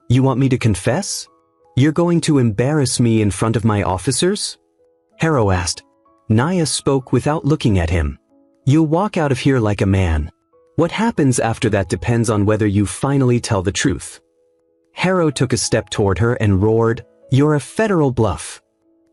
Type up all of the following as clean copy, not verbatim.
You want me to confess? You're going to embarrass me in front of my officers? Harrow asked. Naya spoke without looking at him. You'll walk out of here like a man. What happens after that depends on whether you finally tell the truth. Harrow took a step toward her and roared, You're a federal bluff.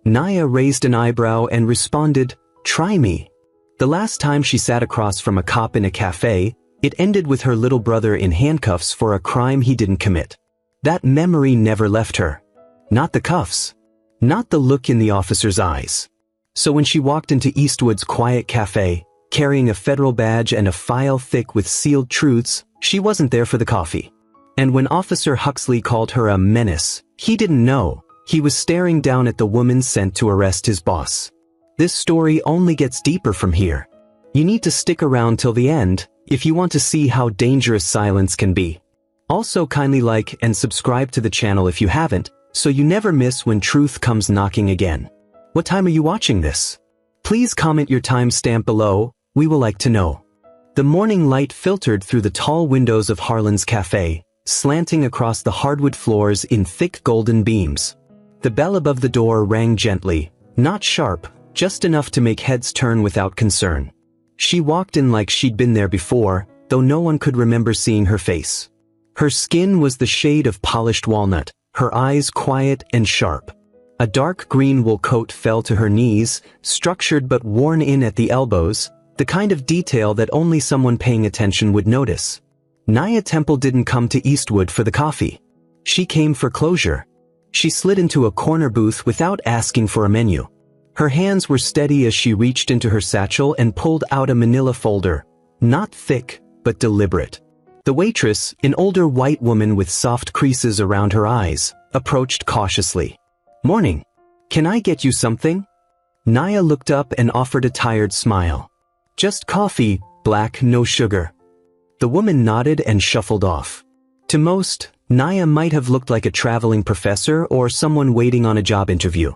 Naya raised an eyebrow and responded, Try me. The last time she sat across from a cop in a cafe, it ended with her little brother in handcuffs for a crime he didn't commit. That memory never left her. Not the cuffs. Not the look in the officer's eyes. So when she walked into Eastwood's quiet cafe, carrying a federal badge and a file thick with sealed truths, she wasn't there for the coffee. And when Officer Huxley called her a menace, he didn't know. He was staring down at the woman sent to arrest his boss. This story only gets deeper from here. You need to stick around till the end, if you want to see how dangerous silence can be. Also kindly like and subscribe to the channel if you haven't, so you never miss when truth comes knocking again. What time are you watching this? Please comment your timestamp below, we will like to know. The morning light filtered through the tall windows of Harlan's cafe, slanting across the hardwood floors in thick golden beams. The bell above the door rang gently, not sharp, just enough to make heads turn without concern. She walked in like she'd been there before, though no one could remember seeing her face. Her skin was the shade of polished walnut, her eyes quiet and sharp. A dark green wool coat fell to her knees, structured but worn in at the elbows, the kind of detail that only someone paying attention would notice. Naya Temple didn't come to Eastwood for the coffee. She came for closure. She slid into a corner booth without asking for a menu. Her hands were steady as she reached into her satchel and pulled out a manila folder. Not thick, but deliberate. The waitress, an older white woman with soft creases around her eyes, approached cautiously. Morning. Can I get you something? Naya looked up and offered a tired smile. Just coffee, black, no sugar. The woman nodded and shuffled off. To most, Naya might have looked like a traveling professor or someone waiting on a job interview.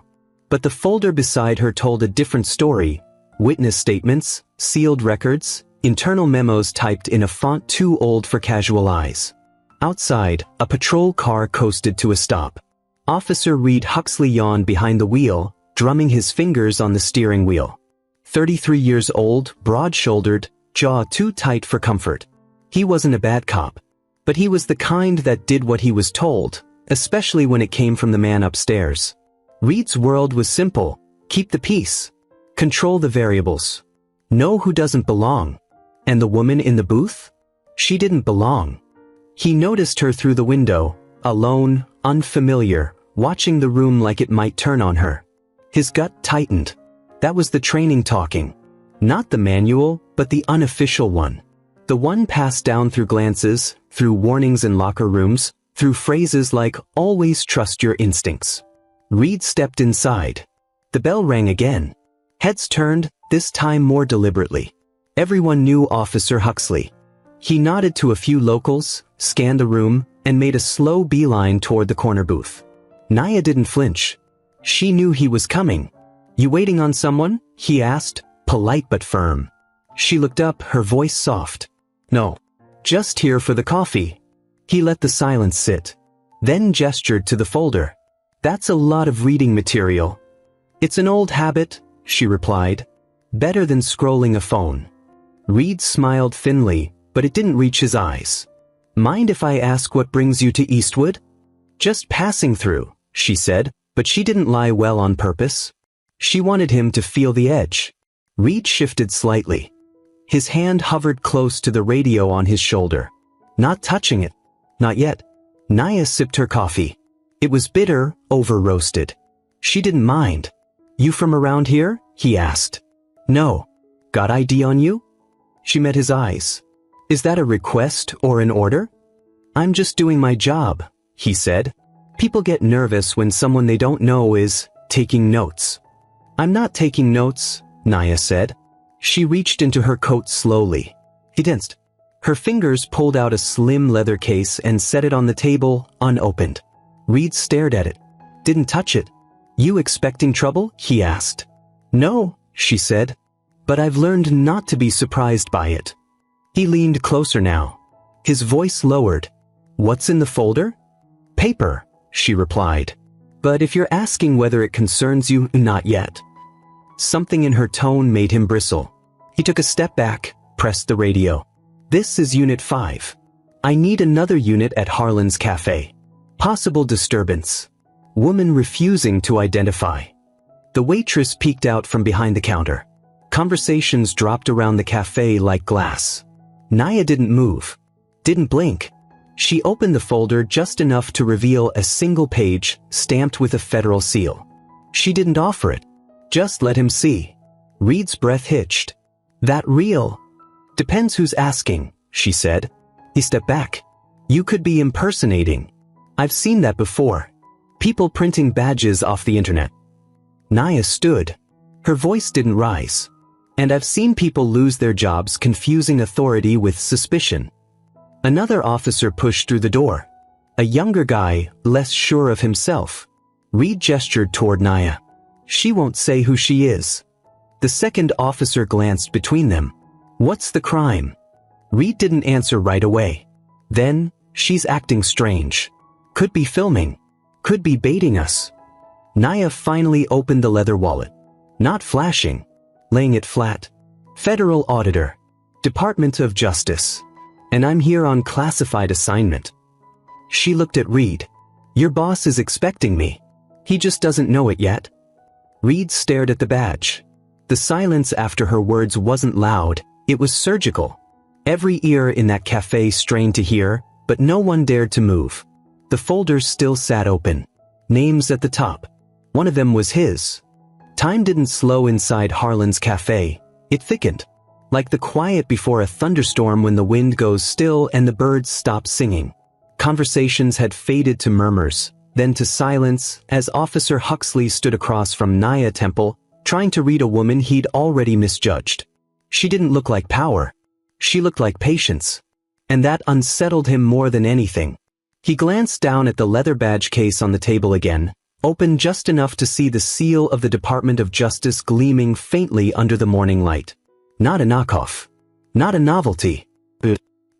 But the folder beside her told a different story. Witness statements, sealed records, internal memos typed in a font too old for casual eyes. Outside, a patrol car coasted to a stop. Officer Reed Huxley yawned behind the wheel, drumming his fingers on the steering wheel. 33 years old, broad-shouldered, jaw too tight for comfort. He wasn't a bad cop. But he was the kind that did what he was told, especially when it came from the man upstairs. Reed's world was simple. Keep the peace. Control the variables. Know who doesn't belong. And the woman in the booth? She didn't belong. He noticed her through the window, alone, unfamiliar, watching the room like it might turn on her. His gut tightened. That was the training talking. Not the manual, but the unofficial one. The one passed down through glances, through warnings in locker rooms, through phrases like, always trust your instincts. Reed stepped inside. The bell rang again. Heads turned, this time more deliberately. Everyone knew Officer Huxley. He nodded to a few locals, scanned the room, and made a slow beeline toward the corner booth. Naya didn't flinch. She knew he was coming. You waiting on someone? He asked, polite but firm. She looked up, her voice soft. No. Just here for the coffee. He let the silence sit. Then gestured to the folder. That's a lot of reading material. It's an old habit, she replied. Better than scrolling a phone. Reed smiled thinly, but it didn't reach his eyes. Mind if I ask what brings you to Eastwood? Just passing through, she said, but she didn't lie well on purpose. She wanted him to feel the edge. Reed shifted slightly. His hand hovered close to the radio on his shoulder. Not touching it. Not yet. Naya sipped her coffee. It was bitter, over-roasted. She didn't mind. You from around here? He asked. No. Got ID on you? She met his eyes. Is that a request or an order? I'm just doing my job, he said. People get nervous when someone they don't know is taking notes. I'm not taking notes, Naya said. She reached into her coat slowly. He tensed. Her fingers pulled out a slim leather case and set it on the table, unopened. Reed stared at it. Didn't touch it. You expecting trouble? He asked. No, she said. But I've learned not to be surprised by it. He leaned closer now. His voice lowered. What's in the folder? Paper, she replied. But if you're asking whether it concerns you, not yet. Something in her tone made him bristle. He took a step back, pressed the radio. This is Unit 5. I need another unit at Harlan's Café. Possible disturbance. Woman refusing to identify. The waitress peeked out from behind the counter. Conversations dropped around the cafe like glass. Naya didn't move. Didn't blink. She opened the folder just enough to reveal a single page stamped with a federal seal. She didn't offer it. Just let him see. Reed's breath hitched. That real? Depends who's asking, she said. He stepped back. You could be impersonating. I've seen that before. People printing badges off the internet. Naya stood. Her voice didn't rise. And I've seen people lose their jobs confusing authority with suspicion. Another officer pushed through the door. A younger guy, less sure of himself. Reed gestured toward Naya. She won't say who she is. The second officer glanced between them. What's the crime? Reed didn't answer right away. Then, she's acting strange. Could be filming. Could be baiting us. Naya finally opened the leather wallet. Not flashing. Laying it flat. Federal Auditor. Department of Justice. And I'm here on classified assignment. She looked at Reed. Your boss is expecting me. He just doesn't know it yet. Reed stared at the badge. The silence after her words wasn't loud, it was surgical. Every ear in that cafe strained to hear, but no one dared to move. The folder still sat open. Names at the top. One of them was his. Time didn't slow inside Harlan's Café. It thickened. Like the quiet before a thunderstorm when the wind goes still and the birds stop singing. Conversations had faded to murmurs, then to silence, as Officer Huxley stood across from Naya Temple, trying to read a woman he'd already misjudged. She didn't look like power. She looked like patience. And that unsettled him more than anything. He glanced down at the leather badge case on the table again, open just enough to see the seal of the Department of Justice gleaming faintly under the morning light. Not a knockoff. Not a novelty.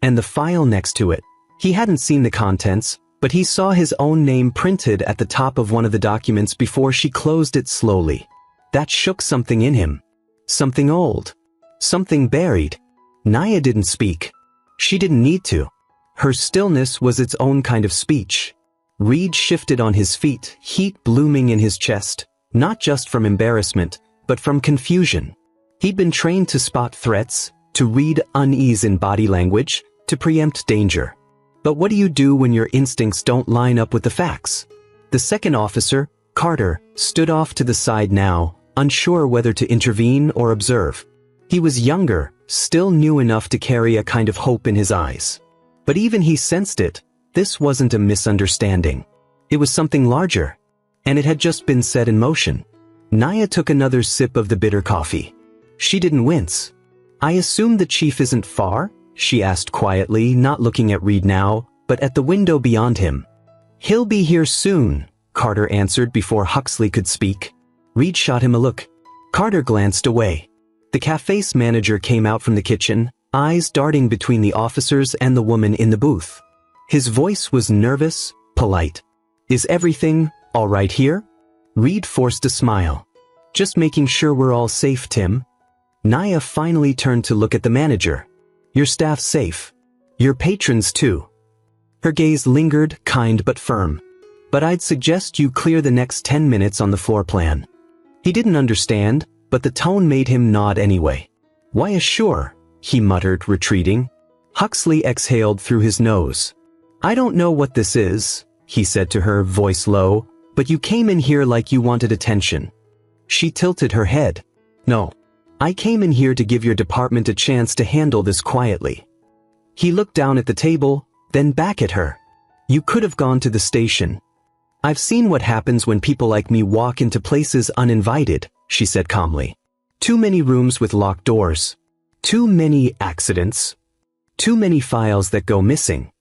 And the file next to it. He hadn't seen the contents, but he saw his own name printed at the top of one of the documents before she closed it slowly. That shook something in him. Something old. Something buried. Naya didn't speak. She didn't need to. Her stillness was its own kind of speech. Reed shifted on his feet, heat blooming in his chest, not just from embarrassment, but from confusion. He'd been trained to spot threats, to read unease in body language, to preempt danger. But what do you do when your instincts don't line up with the facts? The second officer, Carter, stood off to the side now, unsure whether to intervene or observe. He was younger, still new enough to carry a kind of hope in his eyes. But even he sensed it. This wasn't a misunderstanding. It was something larger. And it had just been set in motion. Naya took another sip of the bitter coffee. She didn't wince. I assume the chief isn't far? She asked quietly, not looking at Reed now, but at the window beyond him. He'll be here soon, Carter answered before Huxley could speak. Reed shot him a look. Carter glanced away. The cafe's manager came out from the kitchen, eyes darting between the officers and the woman in the booth. His voice was nervous, polite. Is everything all right here? Reed forced a smile. Just making sure we're all safe, Tim. Naya finally turned to look at the manager. Your staff's safe. Your patrons too. Her gaze lingered, kind but firm. But I'd suggest you clear the next 10 minutes on the floor plan. He didn't understand, but the tone made him nod anyway. Why assure? He muttered, retreating. Huxley exhaled through his nose. I don't know what this is, he said to her, voice low, but you came in here like you wanted attention. She tilted her head. No. I came in here to give your department a chance to handle this quietly. He looked down at the table, then back at her. You could have gone to the station. I've seen what happens when people like me walk into places uninvited, she said calmly. Too many rooms with locked doors. Too many accidents. Too many files that go missing.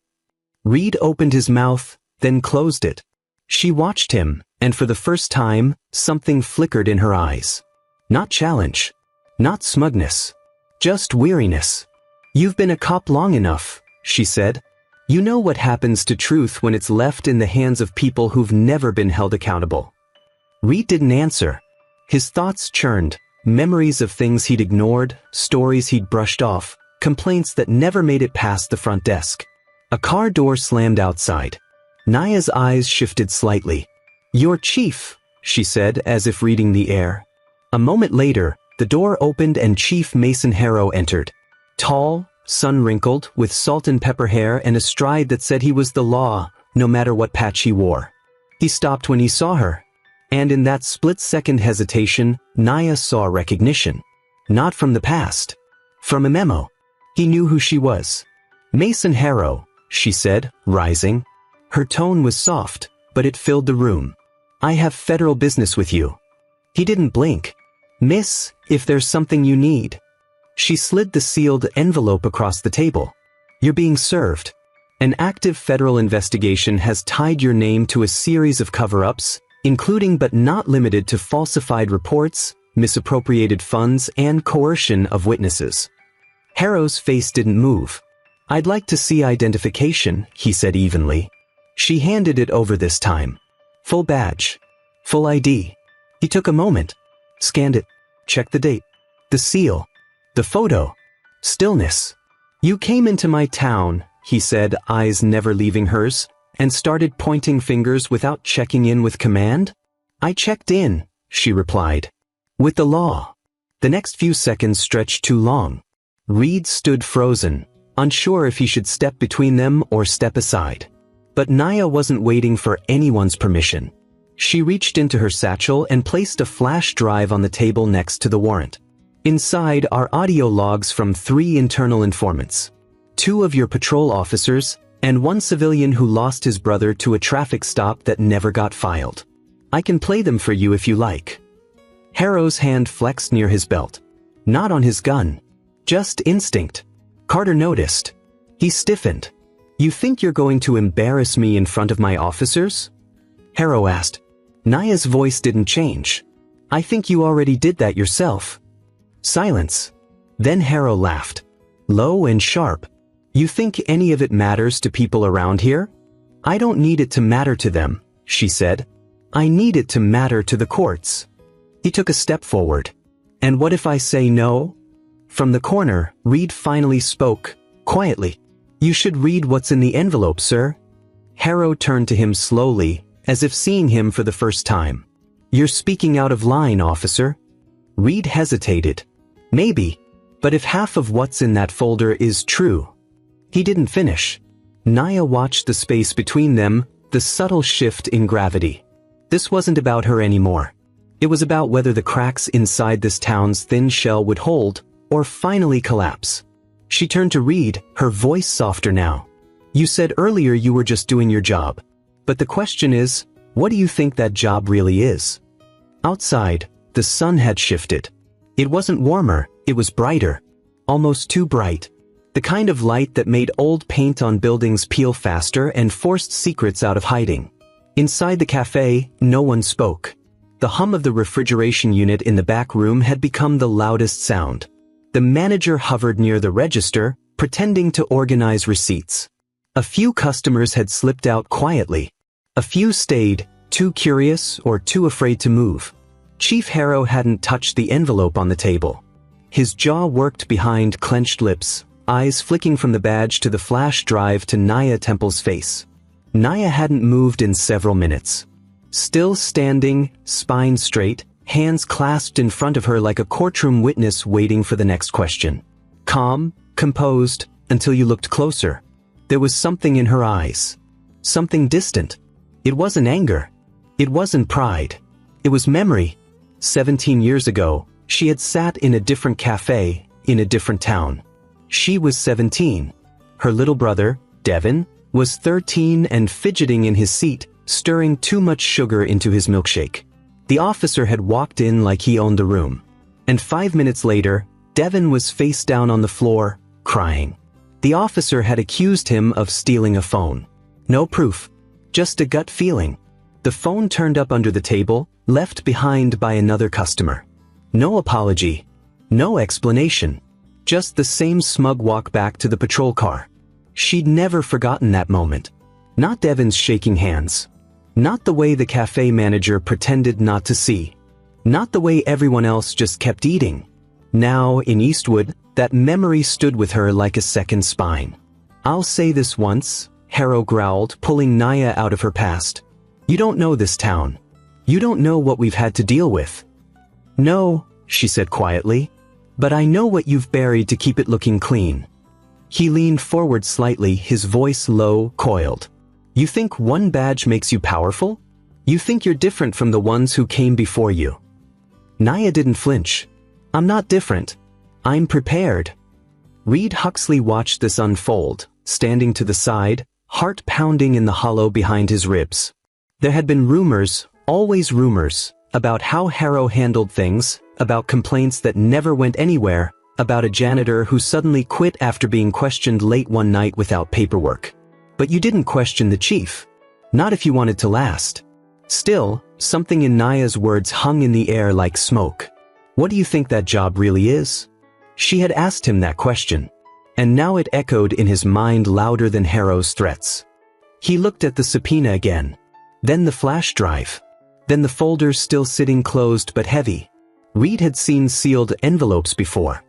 Reed opened his mouth, then closed it. She watched him, and for the first time, something flickered in her eyes. Not challenge. Not smugness. Just weariness. You've been a cop long enough, she said. You know what happens to truth when it's left in the hands of people who've never been held accountable. Reed didn't answer. His thoughts churned, memories of things he'd ignored, stories he'd brushed off, complaints that never made it past the front desk. A car door slammed outside. Naya's eyes shifted slightly. "Your chief," she said, as if reading the air. A moment later, the door opened and Chief Mason Harrow entered. Tall, sun-wrinkled, with salt and pepper hair and a stride that said he was the law, no matter what patch he wore. He stopped when he saw her. And in that split-second hesitation, Naya saw recognition. Not from the past. From a memo. He knew who she was. "Mason Harrow," she said, rising. Her tone was soft, but it filled the room. "I have federal business with you." He didn't blink. "Miss, if there's something you need." She slid the sealed envelope across the table. "You're being served. An active federal investigation has tied your name to a series of cover-ups, including but not limited to falsified reports, misappropriated funds, and coercion of witnesses." Harrow's face didn't move. "I'd like to see identification," he said evenly. She handed it over this time. "Full badge. Full ID." He took a moment. Scanned it. Checked the date. The seal. The photo. Stillness. "You came into my town," he said, eyes never leaving hers, "and started pointing fingers without checking in with command?" "I checked in," she replied. "With the law." The next few seconds stretched too long. Reed stood frozen, unsure if he should step between them or step aside. But Naya wasn't waiting for anyone's permission. She reached into her satchel and placed a flash drive on the table next to the warrant. "Inside are audio logs from 3 internal informants. 2 of your patrol officers, and 1 civilian who lost his brother to a traffic stop that never got filed. I can play them for you if you like." Harrow's hand flexed near his belt. Not on his gun. Just instinct. Carter noticed. He stiffened. "You think you're going to embarrass me in front of my officers?" Harrow asked. Naya's voice didn't change. "I think you already did that yourself." Silence. Then Harrow laughed. Low and sharp. "You think any of it matters to people around here?" "I don't need it to matter to them," she said. "I need it to matter to the courts." He took a step forward. "And what if I say no?" From the corner, Reed finally spoke, quietly. "You should read what's in the envelope, sir." Harrow turned to him slowly, as if seeing him for the first time. "You're speaking out of line, officer." Reed hesitated. "Maybe, but if half of what's in that folder is true." He didn't finish. Naya watched the space between them, the subtle shift in gravity. This wasn't about her anymore. It was about whether the cracks inside this town's thin shell would hold, or finally collapse. She turned to Reed, her voice softer now. "You said earlier you were just doing your job. But the question is, what do you think that job really is?" Outside, the sun had shifted. It wasn't warmer, it was brighter. Almost too bright. The kind of light that made old paint on buildings peel faster and forced secrets out of hiding. Inside the cafe, no one spoke. The hum of the refrigeration unit in the back room had become the loudest sound. The manager hovered near the register, pretending to organize receipts. A few customers had slipped out quietly. A few stayed, too curious or too afraid to move. Chief Harrow hadn't touched the envelope on the table. His jaw worked behind clenched lips, eyes flicking from the badge to the flash drive to Naya Temple's face. Naya hadn't moved in several minutes. Still standing, spine straight, hands clasped in front of her like a courtroom witness waiting for the next question. Calm, composed, until you looked closer. There was something in her eyes. Something distant. It wasn't anger. It wasn't pride. It was memory. 17 years ago, she had sat in a different cafe, in a different town. She was 17. Her little brother, Devin, was 13 and fidgeting in his seat, stirring too much sugar into his milkshake. The officer had walked in like he owned the room. And 5 minutes later, Devin was face down on the floor, crying. The officer had accused him of stealing a phone. No proof. Just a gut feeling. The phone turned up under the table, left behind by another customer. No apology. No explanation. Just the same smug walk back to the patrol car. She'd never forgotten that moment. Not Devin's shaking hands. Not the way the cafe manager pretended not to see. Not the way everyone else just kept eating. Now, in Eastwood, that memory stood with her like a second spine. "I'll say this once," Harrow growled, pulling Naya out of her past. "You don't know this town. You don't know what we've had to deal with." "No," she said quietly. "But I know what you've buried to keep it looking clean." He leaned forward slightly, his voice low, coiled. "You think one badge makes you powerful? You think you're different from the ones who came before you?" Naya didn't flinch. "I'm not different. I'm prepared." Reed Huxley watched this unfold, standing to the side, heart pounding in the hollow behind his ribs. There had been rumors, always rumors, about how Harrow handled things, about complaints that never went anywhere, about a janitor who suddenly quit after being questioned late one night without paperwork. But you didn't question the chief. Not if you wanted to last. Still, something in Naya's words hung in the air like smoke. "What do you think that job really is?" She had asked him that question. And now it echoed in his mind louder than Harrow's threats. He looked at the subpoena again. Then the flash drive. Then the folders still sitting closed but heavy. Reed had seen sealed envelopes before.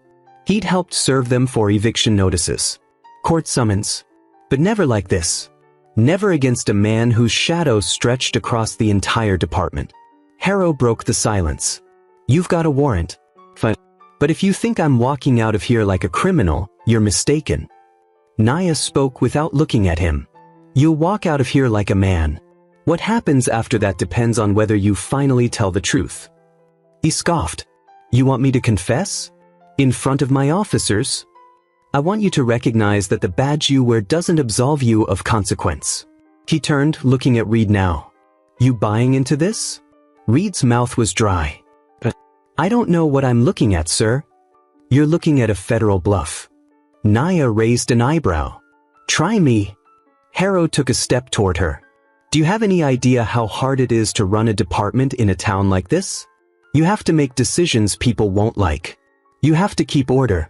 He'd helped serve them for eviction notices. Court summons. But never like this. Never against a man whose shadow stretched across the entire department. Harrow broke the silence. "You've got a warrant. Fine. But if you think I'm walking out of here like a criminal, you're mistaken." Naya spoke without looking at him. "You'll walk out of here like a man. What happens after that depends on whether you finally tell the truth." He scoffed. "You want me to confess? In front of my officers? I want you to recognize that the badge you wear doesn't absolve you of consequence." He turned, looking at Reed now. "You buying into this?" Reed's mouth was dry. "I don't know what I'm looking at, sir." "You're looking at a federal bluff." Naya raised an eyebrow. "Try me." Harrow took a step toward her. "Do you have any idea how hard it is to run a department in a town like this? You have to make decisions people won't like. You have to keep order."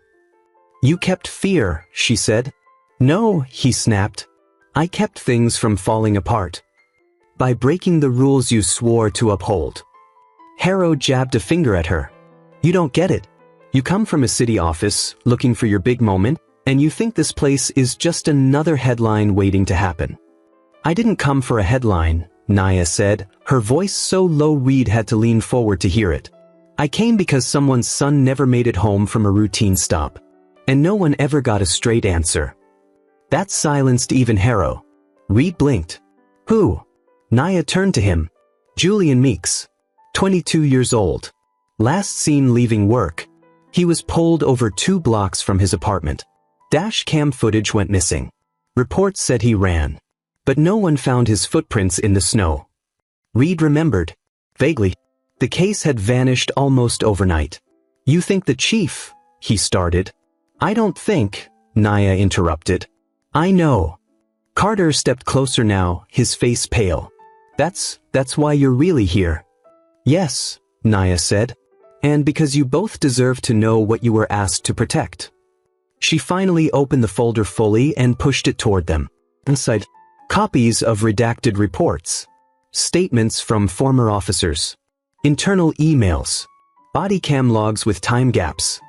"You kept fear," she said. "No," he snapped. "I kept things from falling apart. By breaking the rules you swore to uphold." Harrow jabbed a finger at her. "You don't get it. You come from a city office, looking for your big moment, and you think this place is just another headline waiting to happen." "I didn't come for a headline," Naya said, her voice so low Reed had to lean forward to hear it. "I came because someone's son never made it home from a routine stop. And no one ever got a straight answer." That silenced even Harrow. Reed blinked. "Who?" Naya turned to him. "Julian Meeks. 22 years old. Last seen leaving work. He was pulled over 2 blocks from his apartment. Dash cam footage went missing. Reports said he ran. But no one found his footprints in the snow." Reed remembered. Vaguely. The case had vanished almost overnight. "You think the chief?" he started. "I don't think," Naya interrupted. "I know." Carter stepped closer now, his face pale. That's why you're really here." "Yes," Naya said. "And because you both deserve to know what you were asked to protect." She finally opened the folder fully and pushed it toward them. Inside, copies of redacted reports. Statements from former officers. Internal emails. Body cam logs with time gaps.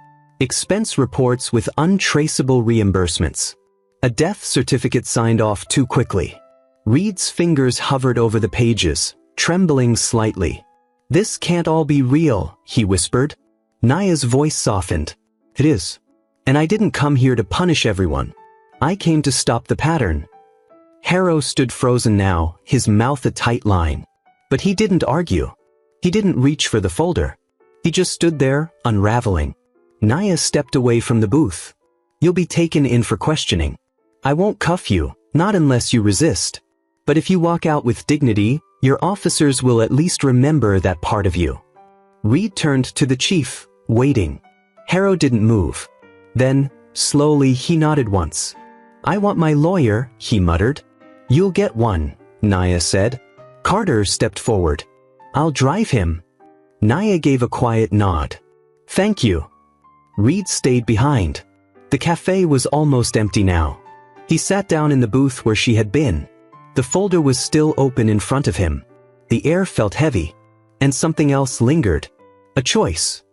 Expense reports with untraceable reimbursements. A death certificate signed off too quickly. Reed's fingers hovered over the pages, trembling slightly. "This can't all be real," he whispered. Naya's voice softened. "It is. And I didn't come here to punish everyone. I came to stop the pattern." Harrow stood frozen now, his mouth a tight line. But he didn't argue. He didn't reach for the folder. He just stood there, unraveling. Naya stepped away from the booth. "You'll be taken in for questioning. I won't cuff you, not unless you resist. But if you walk out with dignity, your officers will at least remember that part of you." Reed turned to the chief, waiting. Harrow didn't move. Then, slowly, he nodded once. "I want my lawyer," he muttered. "You'll get one," Naya said. Carter stepped forward. "I'll drive him." Naya gave a quiet nod. "Thank you." Reed stayed behind. The cafe was almost empty now. He sat down in the booth where she had been. The folder was still open in front of him. The air felt heavy. And something else lingered. A choice.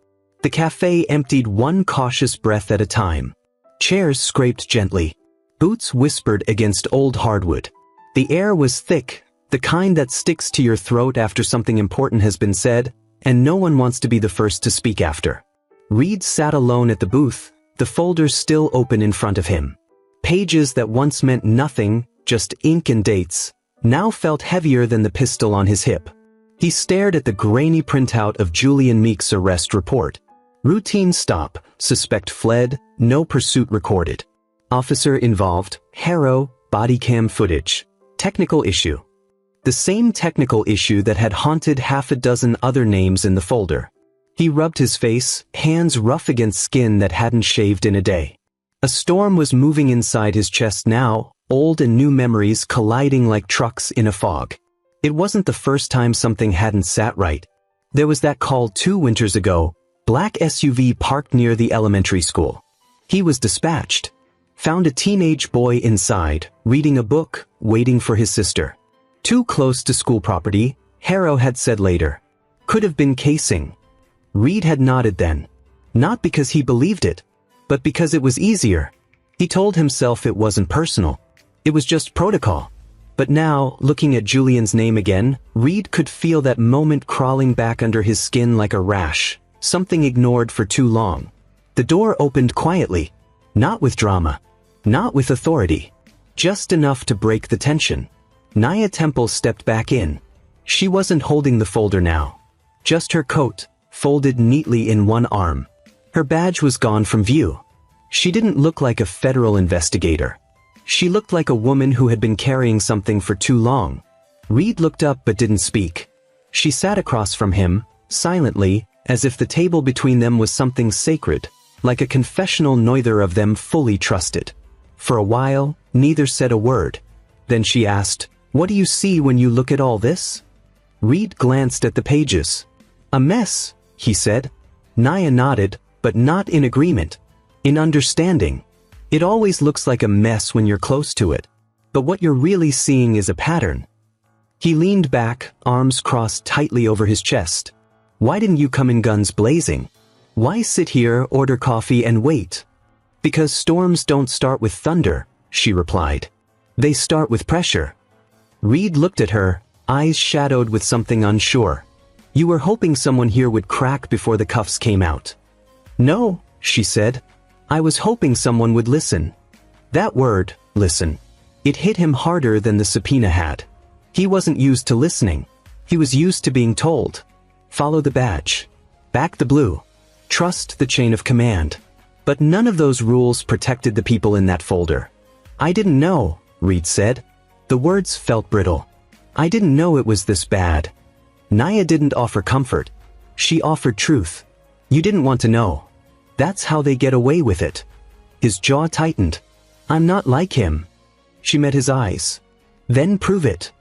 The cafe emptied one cautious breath at a time. Chairs scraped gently. Boots whispered against old hardwood. The air was thick, the kind that sticks to your throat after something important has been said, and no one wants to be the first to speak after. Reed sat alone at the booth, the folder still open in front of him. Pages that once meant nothing, just ink and dates, now felt heavier than the pistol on his hip. He stared at the grainy printout of Julian Meek's arrest report. Routine stop, suspect fled, no pursuit recorded. Officer involved, Harrow, body cam footage. Technical issue. The same technical issue that had haunted half a dozen other names in the folder. He rubbed his face, hands rough against skin that hadn't shaved in a day. A storm was moving inside his chest now, old and new memories colliding like trucks in a fog. It wasn't the first time something hadn't sat right. There was that call 2 winters ago, black SUV parked near the elementary school. He was dispatched. Found a teenage boy inside, reading a book, waiting for his sister. Too close to school property, Harrow had said later. Could have been casing. Reed had nodded then. Not because he believed it, but because it was easier. He told himself it wasn't personal. It was just protocol. But now, looking at Julian's name again, Reed could feel that moment crawling back under his skin like a rash, something ignored for too long. The door opened quietly. Not with drama. Not with authority. Just enough to break the tension. Nia Temple stepped back in. She wasn't holding the folder now. Just her coat, folded neatly in one arm. Her badge was gone from view. She didn't look like a federal investigator. She looked like a woman who had been carrying something for too long. Reed looked up but didn't speak. She sat across from him, silently, as if the table between them was something sacred, like a confessional neither of them fully trusted. For a while, neither said a word. Then she asked, "What do you see when you look at all this?" Reed glanced at the pages. "A mess," he said. Nia nodded, but not in agreement. In understanding. It always looks like a mess when you're close to it. But what you're really seeing is a pattern. He leaned back, arms crossed tightly over his chest. "Why didn't you come in guns blazing? Why sit here, order coffee and wait?" "Because storms don't start with thunder," she replied. "They start with pressure." Reed looked at her, eyes shadowed with something unsure. "You were hoping someone here would crack before the cuffs came out." "No," she said. "I was hoping someone would listen." That word, listen. It hit him harder than the subpoena had. He wasn't used to listening. He was used to being told. Follow the badge. Back the blue. Trust the chain of command. But none of those rules protected the people in that folder. "I didn't know," Reed said. The words felt brittle. "I didn't know it was this bad." Nia didn't offer comfort. She offered truth. "You didn't want to know. That's how they get away with it." His jaw tightened. "I'm not like him." She met his eyes. "Then prove it."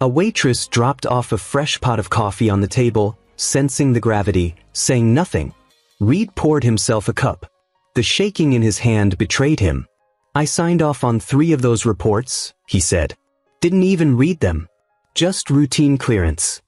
A waitress dropped off a fresh pot of coffee on the table, sensing the gravity, saying nothing. Reed poured himself a cup. The shaking in his hand betrayed him. "I signed off on 3 of those reports," he said. "Didn't even read them. Just routine clearance."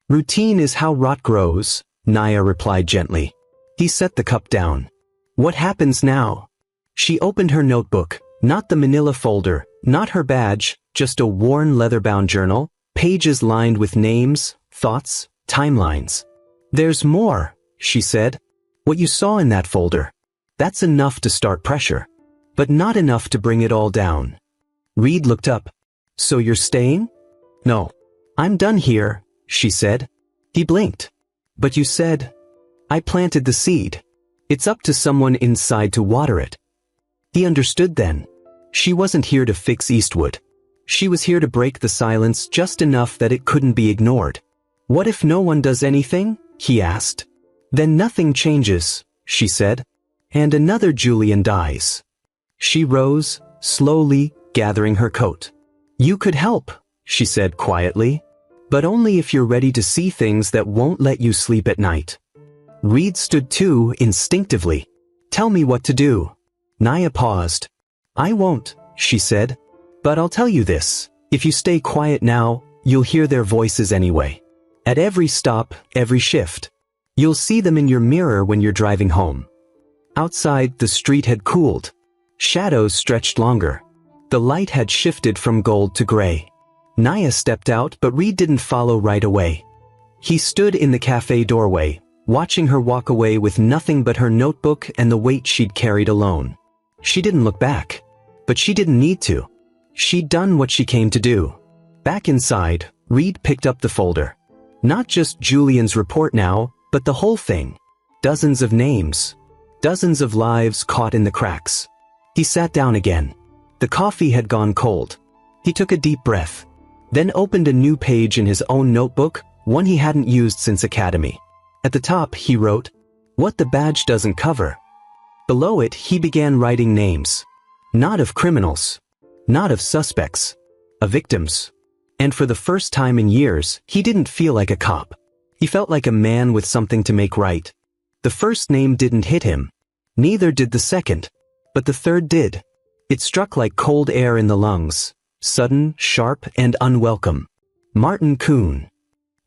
"Routine is how rot grows," Nia replied gently. He set the cup down. "What happens now?" She opened her notebook, not the manila folder, not her badge, just a worn leather-bound journal, pages lined with names, thoughts, timelines. "There's more," she said. "What you saw in that folder. That's enough to start pressure. But not enough to bring it all down." Reed looked up. "So you're staying?" "No. I'm done here," she said. He blinked. "But you said..." "I planted the seed. It's up to someone inside to water it." He understood then. She wasn't here to fix Eastwood. She was here to break the silence just enough that it couldn't be ignored. "What if no one does anything?" he asked. "Then nothing changes," she said. "And another Julian dies." She rose, slowly, gathering her coat. "You could help," she said quietly. "But only if you're ready to see things that won't let you sleep at night." Reed stood too, instinctively. "Tell me what to do." Nia paused. "I won't," she said. "But I'll tell you this, if you stay quiet now, you'll hear their voices anyway. At every stop, every shift. You'll see them in your mirror when you're driving home." Outside, the street had cooled. Shadows stretched longer. The light had shifted from gold to gray. Naya stepped out, but Reed didn't follow right away. He stood in the cafe doorway, watching her walk away with nothing but her notebook and the weight she'd carried alone. She didn't look back. But she didn't need to. She'd done what she came to do. Back inside, Reed picked up the folder. Not just Julian's report now, but the whole thing. Dozens of names. Dozens of lives caught in the cracks. He sat down again. The coffee had gone cold. He took a deep breath. Then opened a new page in his own notebook, one he hadn't used since academy. At the top, he wrote, "What the badge doesn't cover." Below it, he began writing names. Not of criminals. Not of suspects. Of victims. And for the first time in years, he didn't feel like a cop. He felt like a man with something to make right. The first name didn't hit him. Neither did the second. But the third did. It struck like cold air in the lungs. Sudden, sharp, and unwelcome. Martin Kuhn.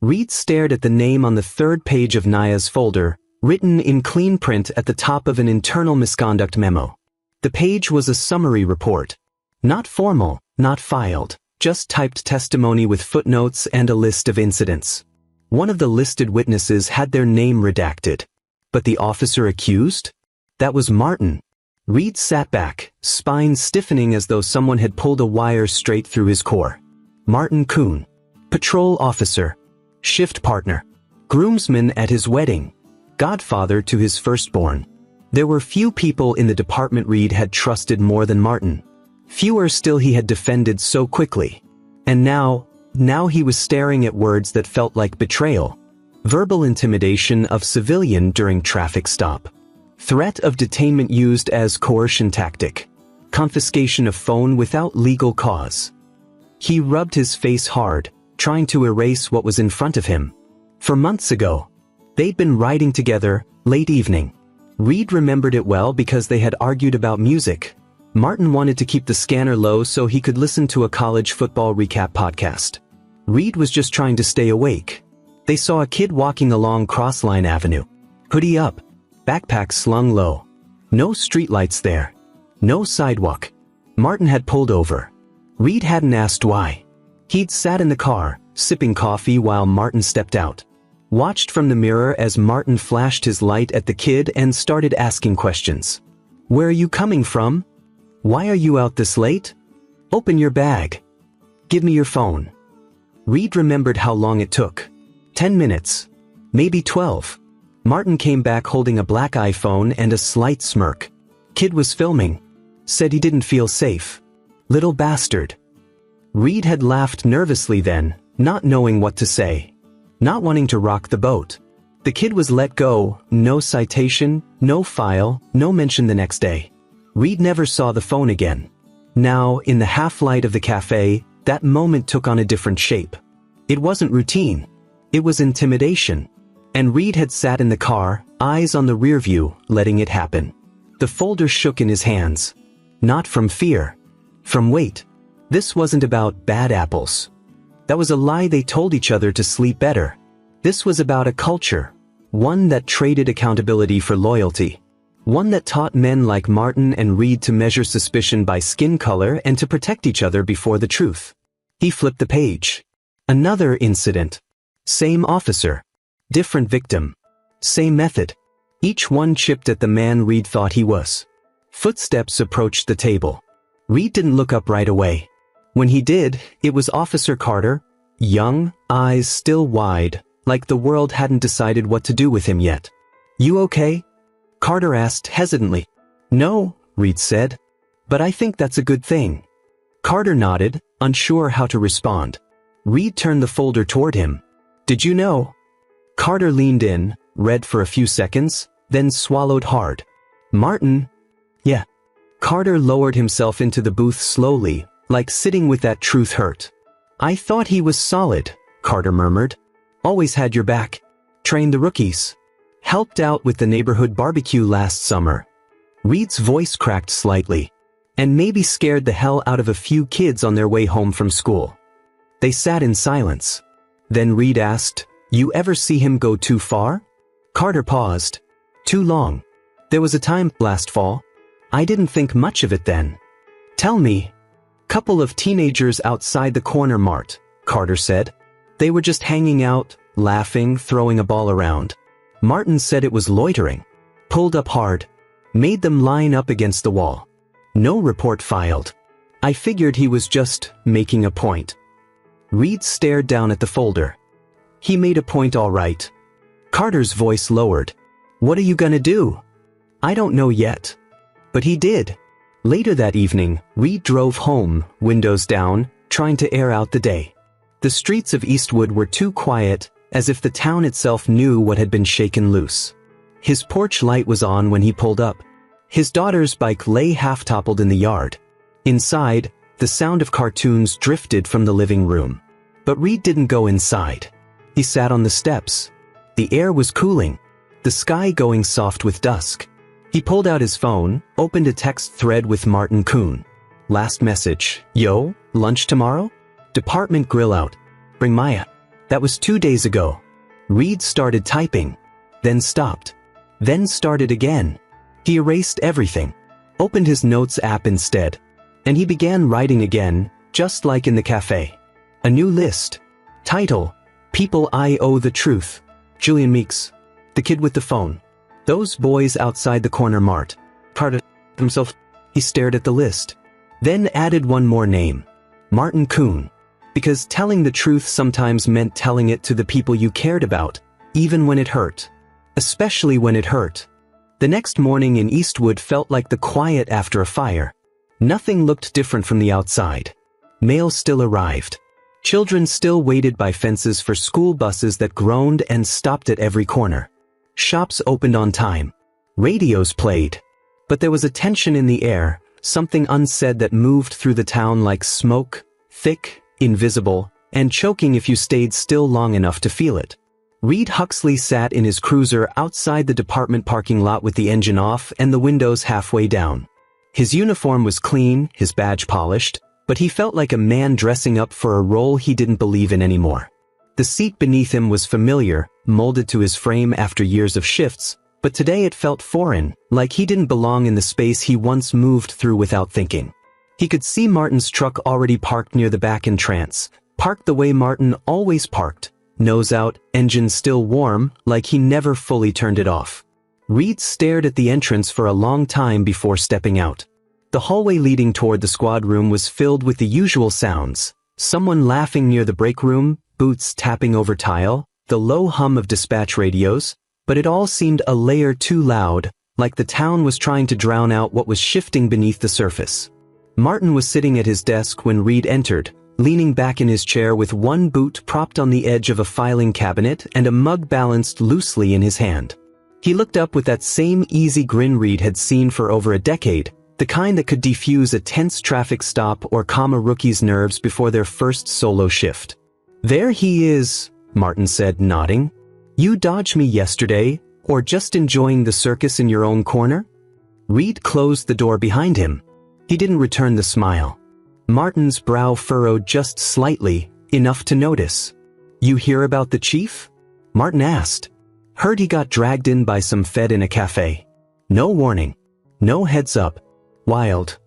Reed stared at the name on the third page of Naya's folder, written in clean print at the top of an internal misconduct memo. The page was a summary report. Not formal, not filed, just typed testimony with footnotes and a list of incidents. One of the listed witnesses had their name redacted. But the officer accused? That was Martin. Reed sat back, spine stiffening as though someone had pulled a wire straight through his core. Martin Kuhn. Patrol officer. Shift partner. Groomsman at his wedding. Godfather to his firstborn. There were few people in the department Reed had trusted more than Martin. Fewer still he had defended so quickly. And now he was staring at words that felt like betrayal. Verbal intimidation of civilian during traffic stop. Threat of detainment used as coercion tactic. Confiscation of phone without legal cause. He rubbed his face hard, trying to erase what was in front of him. For months ago, they'd been riding together, late evening. Reed remembered it well because they had argued about music. Martin wanted to keep the scanner low so he could listen to a college football recap podcast. Reed was just trying to stay awake. They saw a kid walking along Crossline Avenue. Hoodie up. Backpack slung low. No streetlights there. No sidewalk. Martin had pulled over. Reed hadn't asked why. He'd sat in the car, sipping coffee while Martin stepped out. Watched from the mirror as Martin flashed his light at the kid and started asking questions. "Where are you coming from? Why are you out this late? Open your bag. Give me your phone." Reed remembered how long it took. 10 minutes. Maybe 12. Martin came back holding a black iPhone and a slight smirk. Kid was filming. Said he didn't feel safe. Little bastard. Reed had laughed nervously then, not knowing what to say. Not wanting to rock the boat. The kid was let go, no citation, no file, no mention the next day. Reed never saw the phone again. Now, in the half-light of the cafe, that moment took on a different shape. It wasn't routine. It was intimidation. And Reed had sat in the car, eyes on the rearview, letting it happen. The folder shook in his hands. Not from fear. From weight. This wasn't about bad apples. That was a lie they told each other to sleep better. This was about a culture. One that traded accountability for loyalty. One that taught men like Martin and Reed to measure suspicion by skin color and to protect each other before the truth. He flipped the page. Another incident. Same officer. Different victim. Same method. Each one chipped at the man Reed thought he was. Footsteps approached the table. Reed didn't look up right away. When he did, it was Officer Carter, young, eyes still wide, like the world hadn't decided what to do with him yet. "You okay?" Carter asked hesitantly. "No," Reed said. "But I think that's a good thing." Carter nodded, unsure how to respond. Reed turned the folder toward him. "Did you know?" Carter leaned in, read for a few seconds, then swallowed hard. "Martin?" "Yeah." Carter lowered himself into the booth slowly, like sitting with that truth hurt. "I thought he was solid," Carter murmured. "Always had your back. Trained the rookies. Helped out with the neighborhood barbecue last summer." Reed's voice cracked slightly. and maybe scared the hell out of a few kids on their way home from school. They sat in silence. Then Reed asked, "You ever see him go too far?" Carter paused. "Too long. There was a time last fall. I didn't think much of it then." "Tell me." "Couple of teenagers outside the corner mart," Carter said. "They were just hanging out, laughing, throwing a ball around. Martin said it was loitering. Pulled up hard. Made them line up against the wall. No report filed. I figured he was just making a point." Reed stared down at the folder. "He made a point all right." Carter's voice lowered. "What are you gonna do?" "I don't know yet." But he did. Later that evening, Reed drove home, windows down, trying to air out the day. The streets of Eastwood were too quiet, as if the town itself knew what had been shaken loose. His porch light was on when he pulled up. His daughter's bike lay half-toppled in the yard. Inside, the sound of cartoons drifted from the living room. But Reed didn't go inside. He sat on the steps. The air was cooling, the sky going soft with dusk. He pulled out his phone, opened a text thread with Martin Kuhn. Last message, "Yo, lunch tomorrow? Department grill out. Bring Maya." That was 2 days ago. Reed started typing, then stopped, then started again. He erased everything, opened his notes app instead, and he began writing again, just like in the cafe. A new list. Title, "People I Owe the Truth." Julian Meeks. The kid with the phone. Those boys outside the corner mart. Carter himself. He stared at the list. Then added one more name. Martin Kuhn. Because telling the truth sometimes meant telling it to the people you cared about, even when it hurt. Especially when it hurt. The next morning in Eastwood felt like the quiet after a fire. Nothing looked different from the outside. Mail still arrived. Children still waited by fences for school buses that groaned and stopped at every corner. Shops opened on time. Radios played. But there was a tension in the air, something unsaid that moved through the town like smoke, thick, invisible, and choking if you stayed still long enough to feel it. Reed Huxley sat in his cruiser outside the department parking lot with the engine off and the windows halfway down. His uniform was clean, his badge polished, but he felt like a man dressing up for a role he didn't believe in anymore. The seat beneath him was familiar, molded to his frame after years of shifts, but today it felt foreign, like he didn't belong in the space he once moved through without thinking. He could see Martin's truck already parked near the back entrance, parked the way Martin always parked, nose out, engine still warm, like he never fully turned it off. Reed stared at the entrance for a long time before stepping out. The hallway leading toward the squad room was filled with the usual sounds. Someone laughing near the break room, boots tapping over tile, the low hum of dispatch radios, but it all seemed a layer too loud, like the town was trying to drown out what was shifting beneath the surface. Martin was sitting at his desk when Reed entered, leaning back in his chair with one boot propped on the edge of a filing cabinet and a mug balanced loosely in his hand. He looked up with that same easy grin Reed had seen for over a decade, the kind that could defuse a tense traffic stop or calm a rookie's nerves before their first solo shift. "There he is," Martin said, nodding. "You dodged me yesterday, or just enjoying the circus in your own corner?" Reed closed the door behind him. He didn't return the smile. Martin's brow furrowed just slightly, enough to notice. "You hear about the chief?" Martin asked. "Heard he got dragged in by some fed in a cafe. No warning. No heads up. Wild."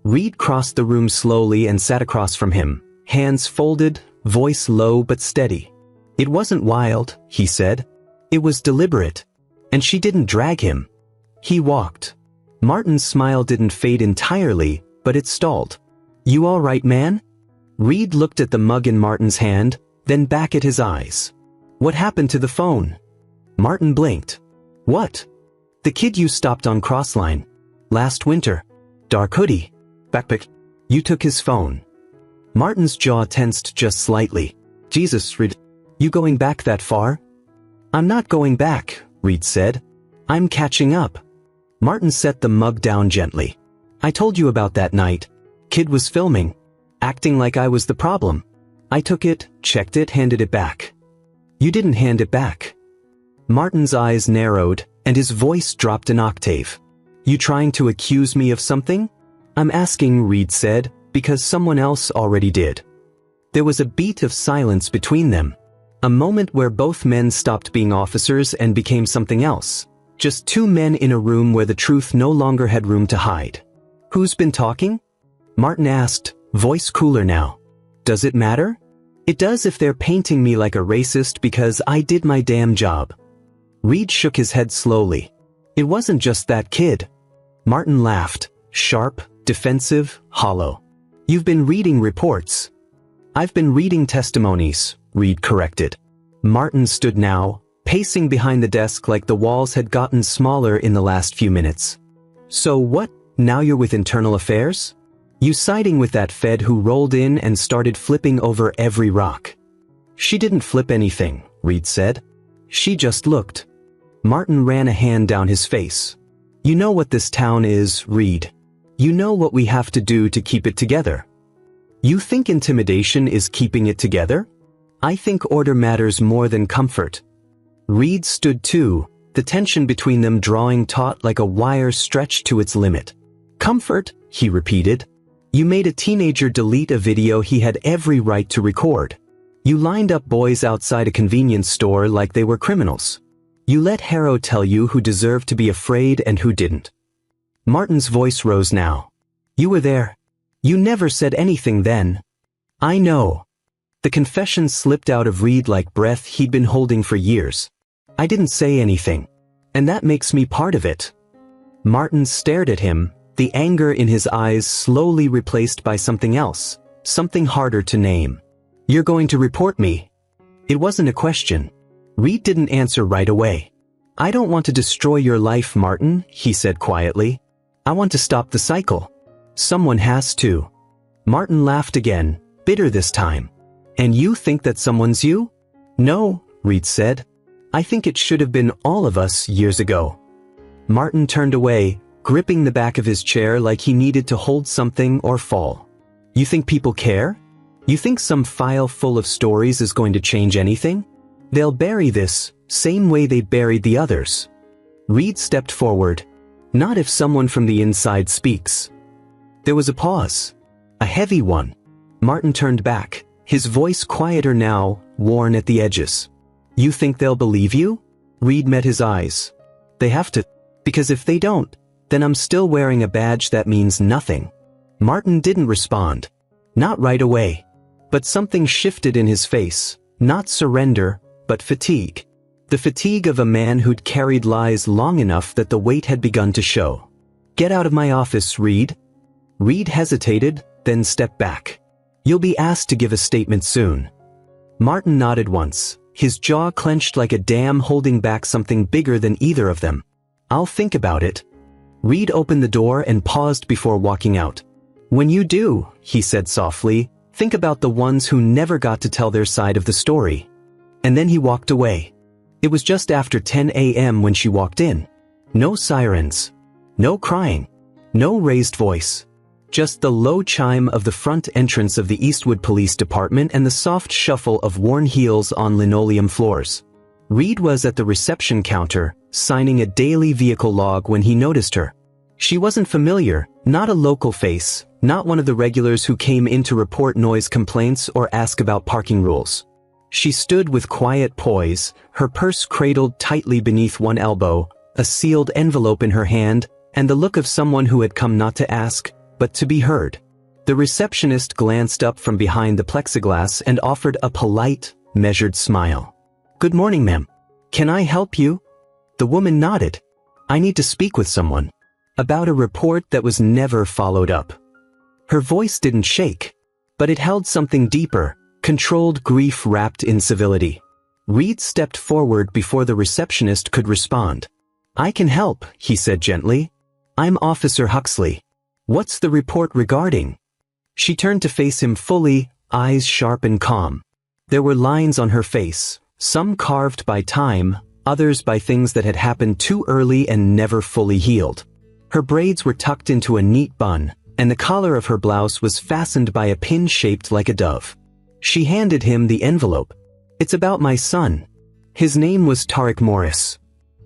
Reed crossed the room slowly and sat across from him, hands folded, voice low but steady. "It wasn't wild," he said. "It was deliberate. And she didn't drag him. He walked." Martin's smile didn't fade entirely, but it stalled. "You all right, man?" Reed looked at the mug in Martin's hand, then back at his eyes. "What happened to the phone?" Martin blinked. "What?" "The kid you stopped on Crossline. Last winter. Dark hoodie. Backpack. You took his phone." Martin's jaw tensed just slightly. "Jesus, Reed. You going back that far?" "I'm not going back," Reed said. "I'm catching up." Martin set the mug down gently. "I told you about that night. Kid was filming. Acting like I was the problem. I took it, checked it, handed it back." "You didn't hand it back." Martin's eyes narrowed, and his voice dropped an octave. "You trying to accuse me of something?" I'm asking, Reed said, because someone else already did. There was a beat of silence between them. A moment where both men stopped being officers and became something else. Just two men in a room where the truth no longer had room to hide. Who's been talking? Martin asked, voice cooler now. Does it matter? It does if they're painting me like a racist because I did my damn job. Reed shook his head slowly. It wasn't just that kid. Martin laughed, sharp, defensive, hollow. You've been reading reports. I've been reading testimonies, Reed corrected. Martin stood now, pacing behind the desk like the walls had gotten smaller in the last few minutes. So what, now you're with internal affairs? You siding with that Fed who rolled in and started flipping over every rock? She didn't flip anything, Reed said. She just looked. Martin ran a hand down his face. You know what this town is, Reed. You know what we have to do to keep it together. You think intimidation is keeping it together? I think order matters more than comfort. Reed stood too, the tension between them drawing taut like a wire stretched to its limit. Comfort, he repeated. You made a teenager delete a video he had every right to record. You lined up boys outside a convenience store like they were criminals. You let Harrow tell you who deserved to be afraid and who didn't. Martin's voice rose now. You were there. You never said anything then. I know. The confession slipped out of Reed like breath he'd been holding for years. I didn't say anything. And that makes me part of it. Martin stared at him, the anger in his eyes slowly replaced by something else, something harder to name. You're going to report me. It wasn't a question. Reed didn't answer right away. I don't want to destroy your life, Martin, he said quietly. I want to stop the cycle. Someone has to. Martin laughed again, bitter this time. And you think that someone's you? No, Reed said. I think it should have been all of us years ago. Martin turned away, gripping the back of his chair like he needed to hold something or fall. You think people care? You think some file full of stories is going to change anything? They'll bury this, same way they buried the others. Reed stepped forward. Not if someone from the inside speaks. There was a pause. A heavy one. Martin turned back, his voice quieter now, worn at the edges. You think they'll believe you? Reed met his eyes. They have to, because if they don't, then I'm still wearing a badge that means nothing. Martin didn't respond. Not right away. But something shifted in his face, not surrender, but fatigue. The fatigue of a man who'd carried lies long enough that the weight had begun to show. Get out of my office, Reed. Reed hesitated, then stepped back. You'll be asked to give a statement soon. Martin nodded once, his jaw clenched like a dam holding back something bigger than either of them. I'll think about it. Reed opened the door and paused before walking out. When you do, he said softly, think about the ones who never got to tell their side of the story. And then he walked away. It was just after 10 a.m. when she walked in. No sirens. No crying. No raised voice. Just the low chime of the front entrance of the Eastwood Police Department and the soft shuffle of worn heels on linoleum floors. Reed was at the reception counter, signing a daily vehicle log when he noticed her. She wasn't familiar, not a local face, not one of the regulars who came in to report noise complaints or ask about parking rules. She stood with quiet poise, her purse cradled tightly beneath one elbow, a sealed envelope in her hand, and the look of someone who had come not to ask, but to be heard. The receptionist glanced up from behind the plexiglass and offered a polite, measured smile. Good morning, ma'am. Can I help you? The woman nodded. I need to speak with someone. About a report that was never followed up. Her voice didn't shake, but it held something deeper, controlled grief wrapped in civility. Reed stepped forward before the receptionist could respond. I can help, he said gently. I'm Officer Huxley. What's the report regarding? She turned to face him fully, eyes sharp and calm. There were lines on her face, some carved by time, others by things that had happened too early and never fully healed. Her braids were tucked into a neat bun, and the collar of her blouse was fastened by a pin shaped like a dove. She handed him the envelope. It's about my son. His name was Tariq Morris.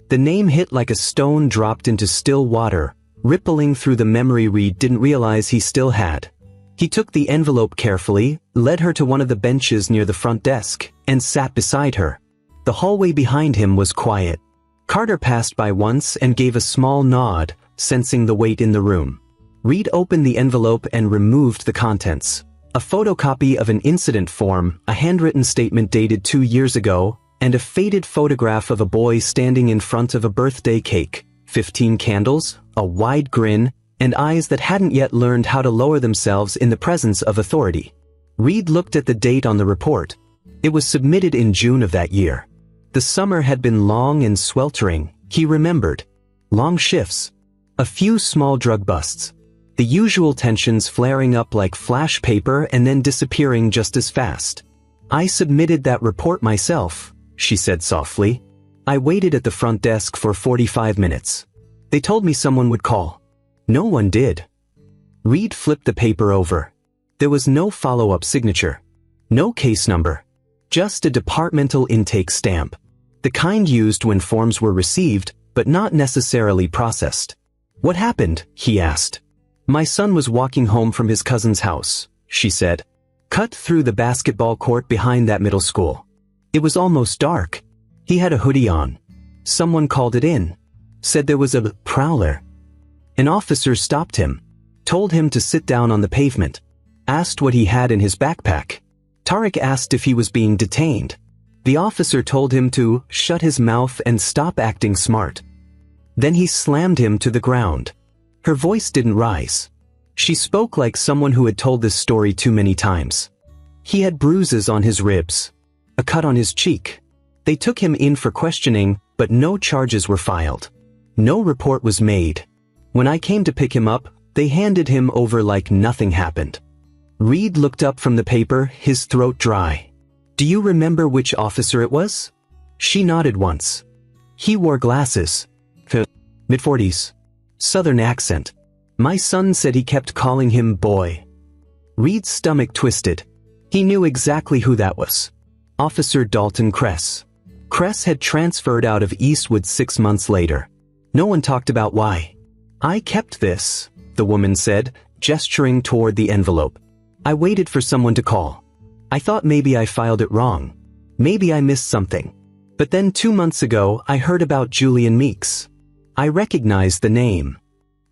The name hit like a stone dropped into still water, rippling through the memory Reed didn't realize he still had. He took the envelope carefully, led her to one of the benches near the front desk, and sat beside her. The hallway behind him was quiet. Carter passed by once and gave a small nod, sensing the weight in the room. Reed opened the envelope and removed the contents. A photocopy of an incident form, a handwritten statement dated 2 years ago, and a faded photograph of a boy standing in front of a birthday cake. 15 candles, a wide grin, and eyes that hadn't yet learned how to lower themselves in the presence of authority. Reed looked at the date on the report. It was submitted in June of that year. The summer had been long and sweltering, he remembered. Long shifts. A few small drug busts. The usual tensions flaring up like flash paper and then disappearing just as fast. "I submitted that report myself," she said softly. "I waited at the front desk for 45 minutes. They told me someone would call. No one did." Reed flipped the paper over. There was no follow-up signature. No case number. Just a departmental intake stamp. The kind used when forms were received, but not necessarily processed. "What happened?" he asked. "My son was walking home from his cousin's house," she said. "Cut through the basketball court behind that middle school. It was almost dark. He had a hoodie on. Someone called it in. Said there was a prowler. An officer stopped him. Told him to sit down on the pavement. Asked what he had in his backpack. Tarek asked if he was being detained. The officer told him to shut his mouth and stop acting smart. Then he slammed him to the ground." Her voice didn't rise. She spoke like someone who had told this story too many times. "He had bruises on his ribs. A cut on his cheek. They took him in for questioning, but no charges were filed. No report was made. When I came to pick him up, they handed him over like nothing happened." Reed looked up from the paper, his throat dry. "Do you remember which officer it was?" She nodded once. "He wore glasses. Mid-40s. Southern accent. My son said he kept calling him boy." Reed's stomach twisted. He knew exactly who that was. Officer Dalton Kress. Kress had transferred out of Eastwood 6 months later. No one talked about why. "I kept this," the woman said, gesturing toward the envelope. "I waited for someone to call. I thought maybe I filed it wrong. Maybe I missed something. But then 2 months ago I heard about Julian Meeks. I recognized the name."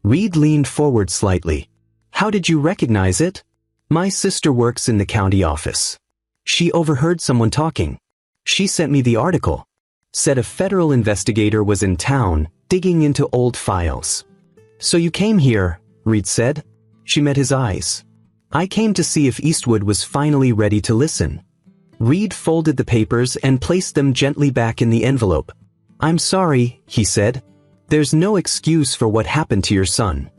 Reed leaned forward slightly. "How did you recognize it?" "My sister works in the county office. She overheard someone talking. She sent me the article. Said a federal investigator was in town, digging into old files." "So you came here," Reed said. She met his eyes. "I came to see if Eastwood was finally ready to listen." Reed folded the papers and placed them gently back in the envelope. "I'm sorry," he said. "There's no excuse for what happened to your son."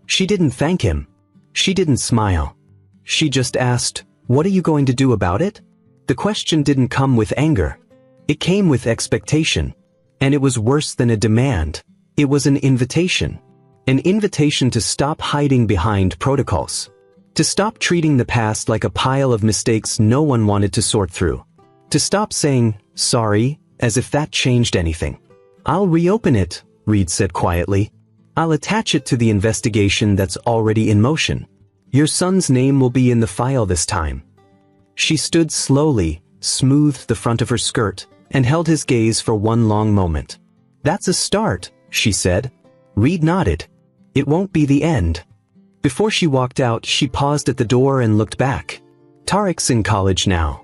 She didn't thank him. She didn't smile. She just asked, "What are you going to do about it?" The question didn't come with anger. It came with expectation. And it was worse than a demand. It was an invitation. An invitation to stop hiding behind protocols. To stop treating the past like a pile of mistakes no one wanted to sort through. To stop saying, "sorry," as if that changed anything. "I'll reopen it," Reed said quietly. "I'll attach it to the investigation that's already in motion. Your son's name will be in the file this time." She stood slowly, smoothed the front of her skirt, and held his gaze for one long moment. "That's a start," she said. Reed nodded. "It won't be the end." Before she walked out, she paused at the door and looked back. "Tarek's in college now.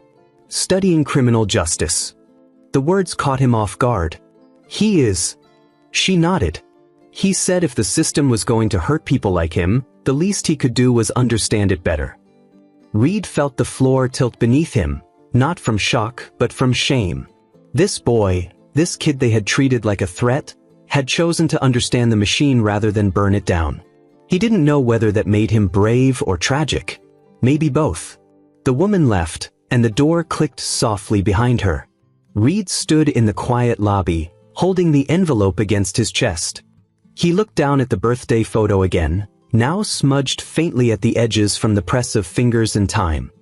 Studying criminal justice." The words caught him off guard. "He is." She nodded. "He said if the system was going to hurt people like him, the least he could do was understand it better." Reed felt the floor tilt beneath him, not from shock, but from shame. This boy, this kid they had treated like a threat, had chosen to understand the machine rather than burn it down. He didn't know whether that made him brave or tragic. Maybe both. The woman left, and the door clicked softly behind her. Reed stood in the quiet lobby, holding the envelope against his chest. He looked down at the birthday photo again, now smudged faintly at the edges from the press of fingers and time.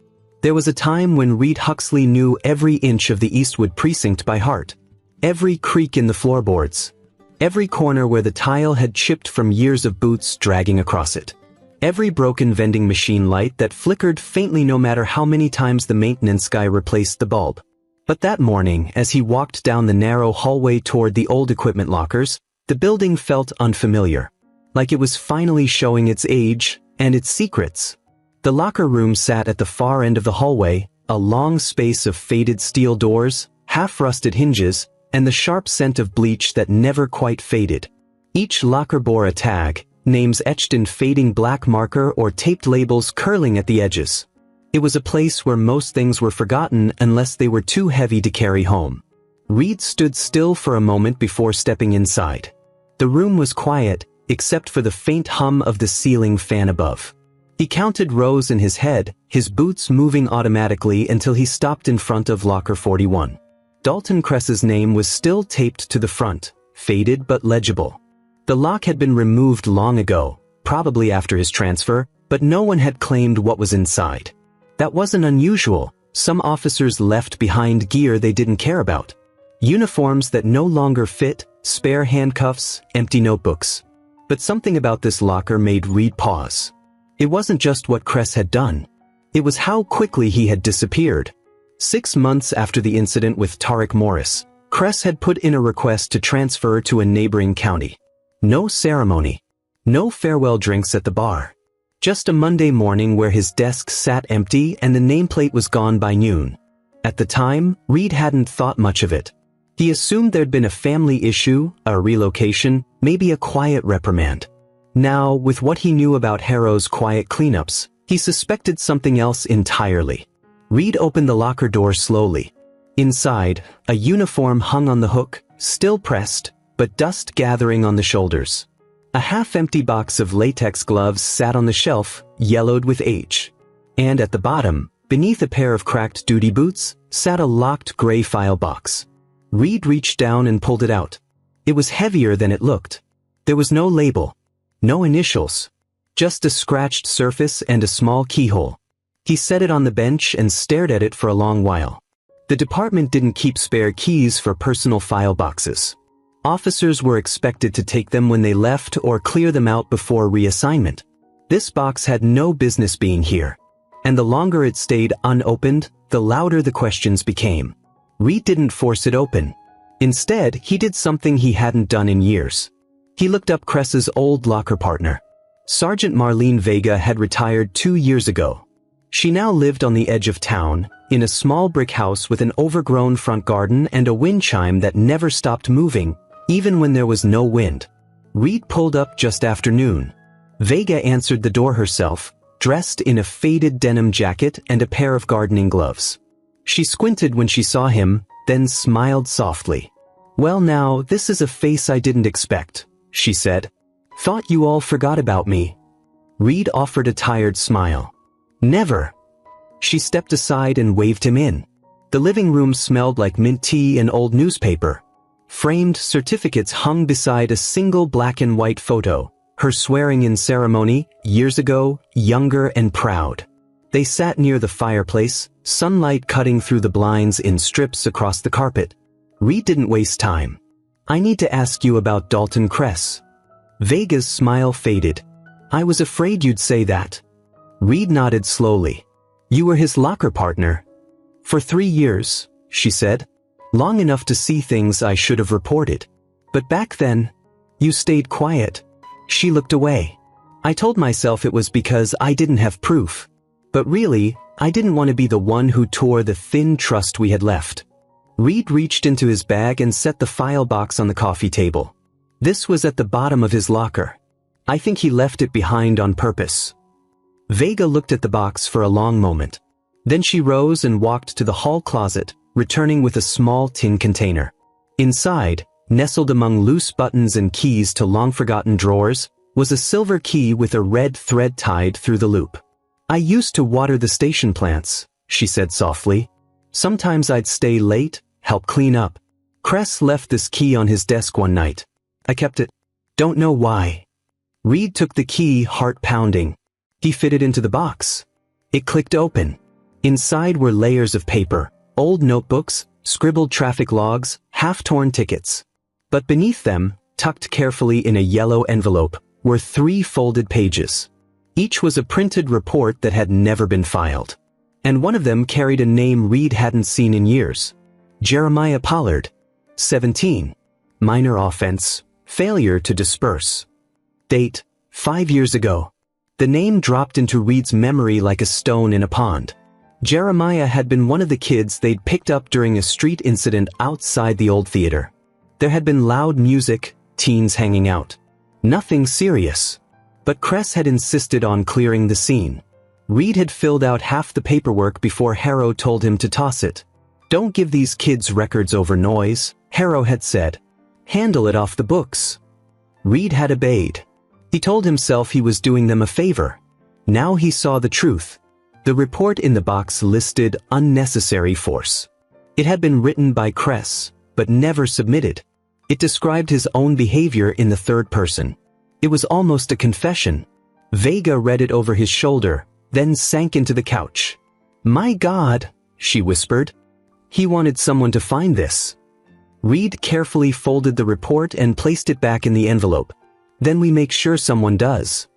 There was a time when Reed Huxley knew every inch of the Eastwood precinct by heart. Every creak in the floorboards. Every corner where the tile had chipped from years of boots dragging across it. Every broken vending machine light that flickered faintly no matter how many times the maintenance guy replaced the bulb. But that morning, as he walked down the narrow hallway toward the old equipment lockers, the building felt unfamiliar. Like it was finally showing its age and its secrets. The locker room sat at the far end of the hallway, a long space of faded steel doors, half-rusted hinges, and the sharp scent of bleach that never quite faded. Each locker bore a tag, names etched in fading black marker or taped labels curling at the edges. It was a place where most things were forgotten unless they were too heavy to carry home. Reed stood still for a moment before stepping inside. The room was quiet, except for the faint hum of the ceiling fan above. He counted rows in his head, his boots moving automatically until he stopped in front of locker 41. Dalton Cress's name was still taped to the front, faded but legible. The lock had been removed long ago, probably after his transfer, but no one had claimed what was inside. That wasn't unusual. Some officers left behind gear they didn't care about. Uniforms that no longer fit, spare handcuffs, empty notebooks. But something about this locker made Reed pause. It wasn't just what Cress had done. It was how quickly he had disappeared. 6 months after the incident with Tariq Morris, Cress had put in a request to transfer to a neighboring county. No ceremony. No farewell drinks at the bar. Just a Monday morning where his desk sat empty and the nameplate was gone by noon. At the time, Reed hadn't thought much of it. He assumed there'd been a family issue, a relocation, maybe a quiet reprimand. Now, with what he knew about Harrow's quiet cleanups, he suspected something else entirely. Reed opened the locker door slowly. Inside, a uniform hung on the hook, still pressed, but dust gathering on the shoulders. A half-empty box of latex gloves sat on the shelf, yellowed with age. And at the bottom, beneath a pair of cracked duty boots, sat a locked gray file box. Reed reached down and pulled it out. It was heavier than it looked. There was no label. No initials. Just a scratched surface and a small keyhole. He set it on the bench and stared at it for a long while. The department didn't keep spare keys for personal file boxes. Officers were expected to take them when they left or clear them out before reassignment. This box had no business being here. And the longer it stayed unopened, the louder the questions became. Reed didn't force it open. Instead, he did something he hadn't done in years. He looked up Cress's old locker partner. Sergeant Marlene Vega had retired 2 years ago. She now lived on the edge of town, in a small brick house with an overgrown front garden and a wind chime that never stopped moving, even when there was no wind. Reed pulled up just after noon. Vega answered the door herself, dressed in a faded denim jacket and a pair of gardening gloves. She squinted when she saw him, then smiled softly. "Well now, this is a face I didn't expect," she said. "Thought you all forgot about me." Reed offered a tired smile. "Never." She stepped aside and waved him in. The living room smelled like mint tea and old newspaper. Framed certificates hung beside a single black and white photo, her swearing-in ceremony, years ago, younger and proud. They sat near the fireplace, sunlight cutting through the blinds in strips across the carpet. Reed didn't waste time. "I need to ask you about Dalton Cress." Vega's smile faded. "I was afraid you'd say that." Reed nodded slowly. "You were his locker partner." "For 3 years," she said. "Long enough to see things I should have reported. But back then, you stayed quiet." She looked away. "I told myself it was because I didn't have proof. But really, I didn't want to be the one who tore the thin trust we had left." Reed reached into his bag and set the file box on the coffee table. This was at the bottom of his locker. "I think he left it behind on purpose." Vega looked at the box for a long moment. Then she rose and walked to the hall closet, returning with a small tin container. Inside, nestled among loose buttons and keys to long-forgotten drawers, was a silver key with a red thread tied through the loop. "I used to water the station plants," she said softly. "Sometimes I'd stay late, help clean up. Cress left this key on his desk one night. I kept it. Don't know why." Reed took the key, heart pounding. He fit it into the box. It clicked open. Inside were layers of paper, old notebooks, scribbled traffic logs, half-torn tickets. But beneath them, tucked carefully in a yellow envelope, were 3 folded pages. Each was a printed report that had never been filed. And one of them carried a name Reed hadn't seen in years. Jeremiah Pollard. 17. Minor offense. Failure to disperse. Date: 5 years ago. The name dropped into Reed's memory like a stone in a pond. Jeremiah had been one of the kids they'd picked up during a street incident outside the old theater. There had been loud music, teens hanging out. Nothing serious. But Cress had insisted on clearing the scene. Reed had filled out half the paperwork before Harrow told him to toss it. "Don't give these kids records over noise," Harrow had said. "Handle it off the books." Reed had obeyed. He told himself he was doing them a favor. Now he saw the truth. The report in the box listed unnecessary force. It had been written by Cress, but never submitted. It described his own behavior in the third person. It was almost a confession. Vega read it over his shoulder, then sank into the couch. "My God," she whispered. He wanted someone to find this. Reed carefully folded the report and placed it back in the envelope. "Then we make sure someone does."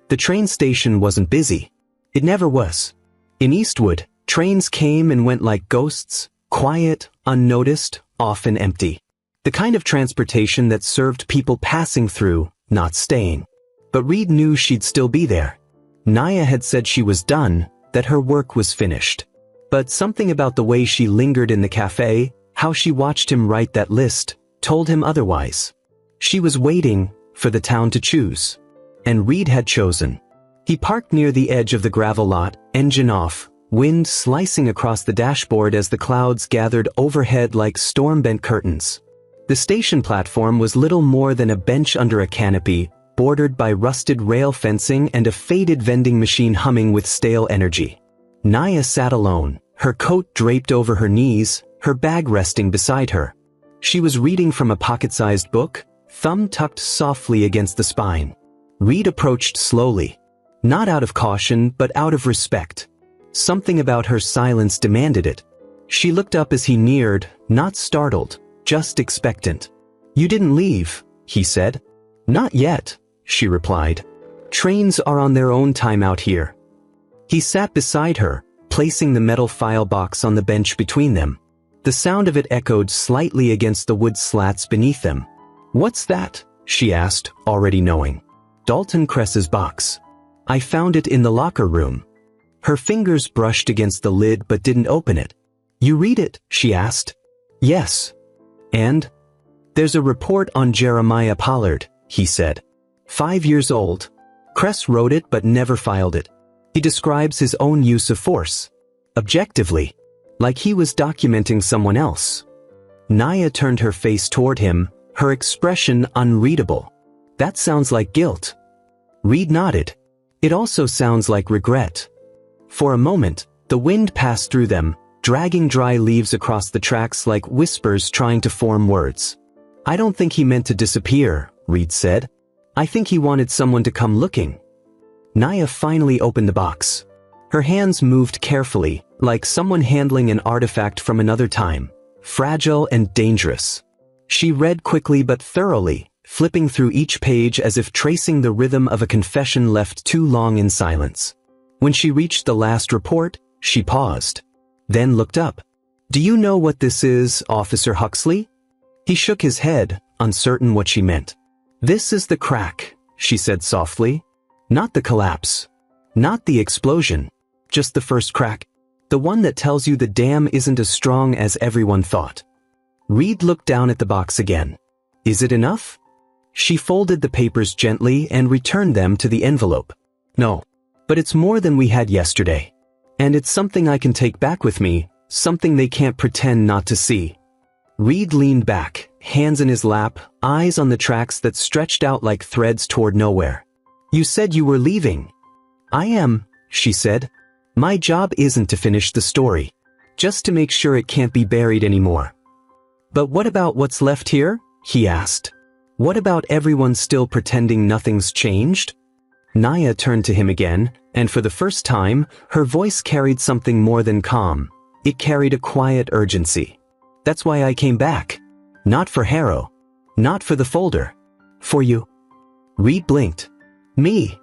The train station wasn't busy. It never was. In Eastwood, trains came and went like ghosts, quiet, unnoticed, often empty. The kind of transportation that served people passing through, not staying. But Reed knew she'd still be there. Naya had said she was done, that her work was finished. But something about the way she lingered in the cafe, how she watched him write that list, told him otherwise. She was waiting for the town to choose. And Reed had chosen. He parked near the edge of the gravel lot, engine off, wind slicing across the dashboard as the clouds gathered overhead like storm-bent curtains. The station platform was little more than a bench under a canopy, bordered by rusted rail fencing and a faded vending machine humming with stale energy. Naya sat alone, her coat draped over her knees, her bag resting beside her. She was reading from a pocket-sized book, thumb tucked softly against the spine. Reed approached slowly. Not out of caution, but out of respect. Something about her silence demanded it. She looked up as he neared, not startled, just expectant. "You didn't leave," he said. "Not yet," she replied. "Trains are on their own time out here." He sat beside her, placing the metal file box on the bench between them. The sound of it echoed slightly against the wood slats beneath them. "What's that?" she asked, already knowing. "Dalton Cress's box. I found it in the locker room." Her fingers brushed against the lid but didn't open it. "You read it?" she asked. "Yes." "And?" "There's a report on Jeremiah Pollard," he said. 5 years old. Cress wrote it but never filed it. He describes his own use of force. Objectively. Like he was documenting someone else. Naya turned her face toward him, her expression unreadable. "That sounds like guilt." Reed nodded. "It also sounds like regret." For a moment, the wind passed through them, dragging dry leaves across the tracks like whispers trying to form words. "I don't think he meant to disappear," Reed said. "I think he wanted someone to come looking." Naya finally opened the box. Her hands moved carefully, like someone handling an artifact from another time, fragile and dangerous. She read quickly but thoroughly, flipping through each page as if tracing the rhythm of a confession left too long in silence. When she reached the last report, she paused, then looked up. "Do you know what this is, Officer Huxley?" He shook his head, uncertain what she meant. "This is the crack," she said softly. "Not the collapse. Not the explosion. Just the first crack. The one that tells you the dam isn't as strong as everyone thought." Reed looked down at the box again. "Is it enough?" She folded the papers gently and returned them to the envelope. "No. But it's more than we had yesterday. And it's something I can take back with me, something they can't pretend not to see." Reed leaned back, hands in his lap, eyes on the tracks that stretched out like threads toward nowhere. "You said you were leaving." "I am," she said. "My job isn't to finish the story. Just to make sure it can't be buried anymore." "But what about what's left here?" he asked. "What about everyone still pretending nothing's changed?" Naya turned to him again, and for the first time, her voice carried something more than calm. It carried a quiet urgency. "That's why I came back. Not for Harrow. Not for the folder. For you. Reed blinked. Me.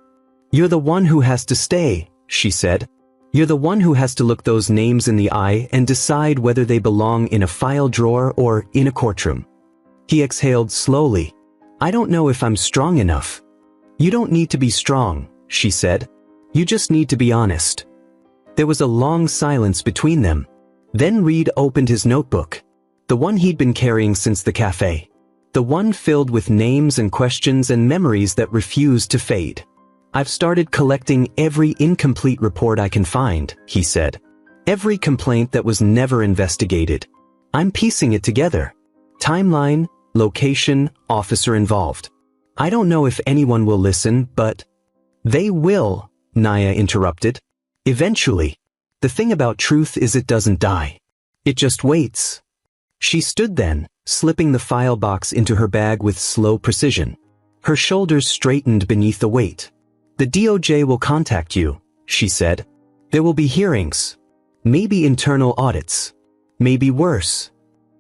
You're the one who has to stay, she said. You're the one who has to look those names in the eye and decide whether they belong in a file drawer or in a courtroom. He exhaled slowly. I don't know if I'm strong enough. You don't need to be strong, she said. You just need to be honest. There was a long silence between them. Then Reed opened his notebook. The one he'd been carrying since the cafe. The one filled with names and questions and memories that refused to fade. I've started collecting every incomplete report I can find, he said. Every complaint that was never investigated. I'm piecing it together. Timeline, location, officer involved. I don't know if anyone will listen, but... They will, Naya interrupted. Eventually. The thing about truth is it doesn't die. It just waits. She stood then, slipping the file box into her bag with slow precision. Her shoulders straightened beneath the weight. The DOJ will contact you, she said. There will be hearings. Maybe internal audits. Maybe worse.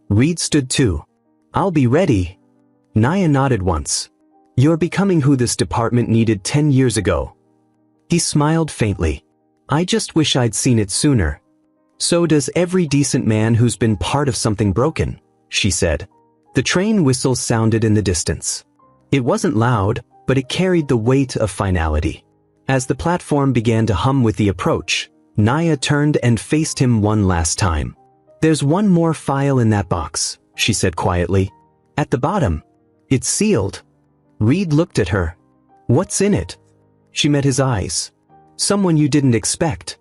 Reed stood too. I'll be ready. Naya nodded once. You're becoming who this department needed 10 years ago. He smiled faintly. I just wish I'd seen it sooner. So does every decent man who's been part of something broken, she said. The train whistle sounded in the distance. It wasn't loud, but it carried the weight of finality. As the platform began to hum with the approach, Naya turned and faced him one last time. There's one more file in that box, she said quietly. At the bottom. It's sealed. Reed looked at her. What's in it? She met his eyes. Someone you didn't expect.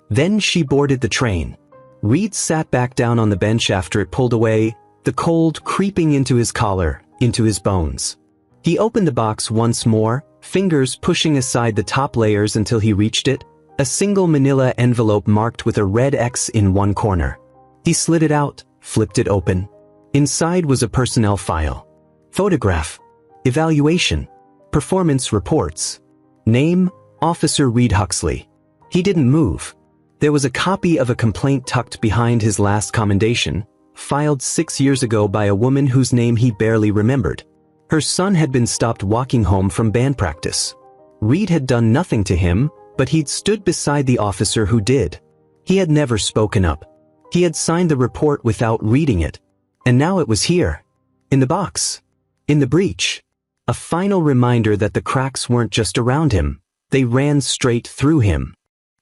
Then she boarded the train. Reed sat back down on the bench after it pulled away, the cold creeping into his collar, into his bones. He opened the box once more, fingers pushing aside the top layers until he reached it, a single manila envelope marked with a red X in one corner. He slid it out, flipped it open. Inside was a personnel file. Photograph. Evaluation. Performance reports. Name, Officer Reed Huxley. He didn't move. There was a copy of a complaint tucked behind his last commendation, filed 6 years ago by a woman whose name he barely remembered. Her son had been stopped walking home from band practice. Reed had done nothing to him, but he'd stood beside the officer who did. He had never spoken up. He had signed the report without reading it. And now it was here. In the box. In the breach. A final reminder that the cracks weren't just around him. They ran straight through him.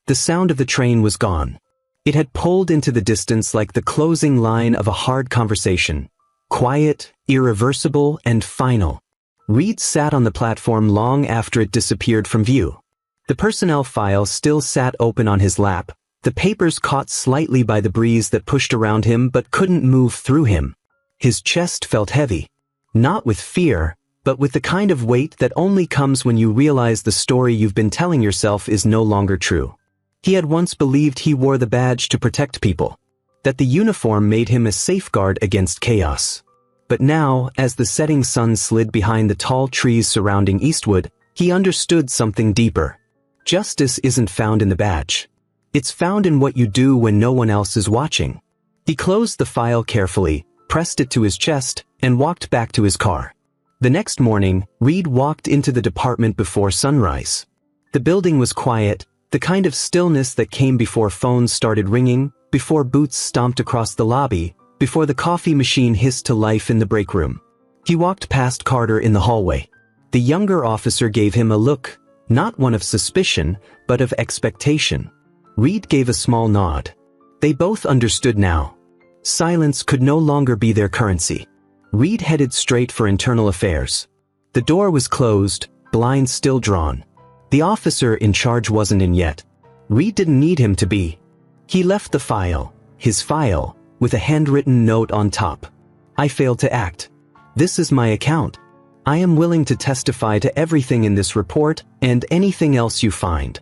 The sound of the train was gone. It had pulled into the distance like the closing line of a hard conversation. Quiet, irreversible, and final. Reed sat on the platform long after it disappeared from view. The personnel file still sat open on his lap, the papers caught slightly by the breeze that pushed around him but couldn't move through him. His chest felt heavy. Not with fear, but with the kind of weight that only comes when you realize the story you've been telling yourself is no longer true. He had once believed he wore the badge to protect people, that the uniform made him a safeguard against chaos. But now, as the setting sun slid behind the tall trees surrounding Eastwood, he understood something deeper. Justice isn't found in the badge. It's found in what you do when no one else is watching. He closed the file carefully, pressed it to his chest, and walked back to his car. The next morning, Reed walked into the department before sunrise. The building was quiet, the kind of stillness that came before phones started ringing, before boots stomped across the lobby, before the coffee machine hissed to life in the break room. He walked past Carter in the hallway. The younger officer gave him a look, not one of suspicion, but of expectation. Reed gave a small nod. They both understood now. Silence could no longer be their currency. Reed headed straight for internal affairs. The door was closed, blinds still drawn. The officer in charge wasn't in yet. Reed didn't need him to be. He left the file, his file, with a handwritten note on top. I failed to act. This is my account. I am willing to testify to everything in this report and anything else you find.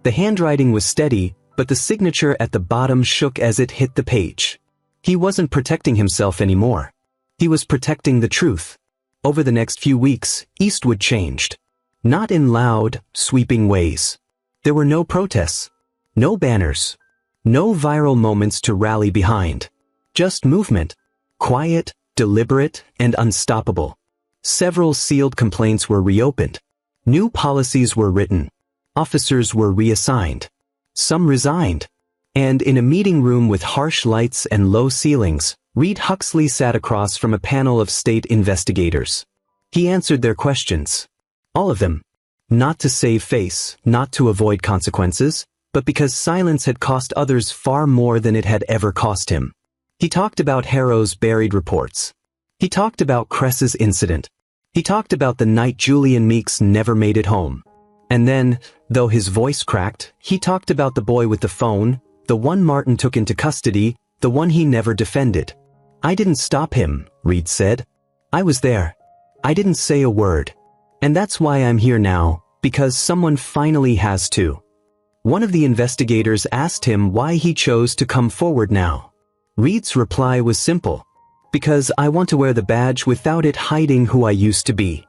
The handwriting was steady, but the signature at the bottom shook as it hit the page. He wasn't protecting himself anymore. He was protecting the truth. Over the next few weeks, Eastwood changed. Not in loud, sweeping ways. There were no protests, no banners, no viral moments to rally behind. Just movement. Quiet, deliberate, and unstoppable. Several sealed complaints were reopened. New policies were written. Officers were reassigned. Some resigned. And in a meeting room with harsh lights and low ceilings, Reed Huxley sat across from a panel of state investigators. He answered their questions. All of them. Not to save face, not to avoid consequences, but because silence had cost others far more than it had ever cost him. He talked about Harrow's buried reports. He talked about Cress's incident. He talked about the night Julian Meeks never made it home. And then, though his voice cracked, he talked about the boy with the phone, the one Martin took into custody, the one he never defended. I didn't stop him, Reed said. I was there. I didn't say a word. And that's why I'm here now, because someone finally has to. One of the investigators asked him why he chose to come forward now. Reed's reply was simple. Because I want to wear the badge without it hiding who I used to be.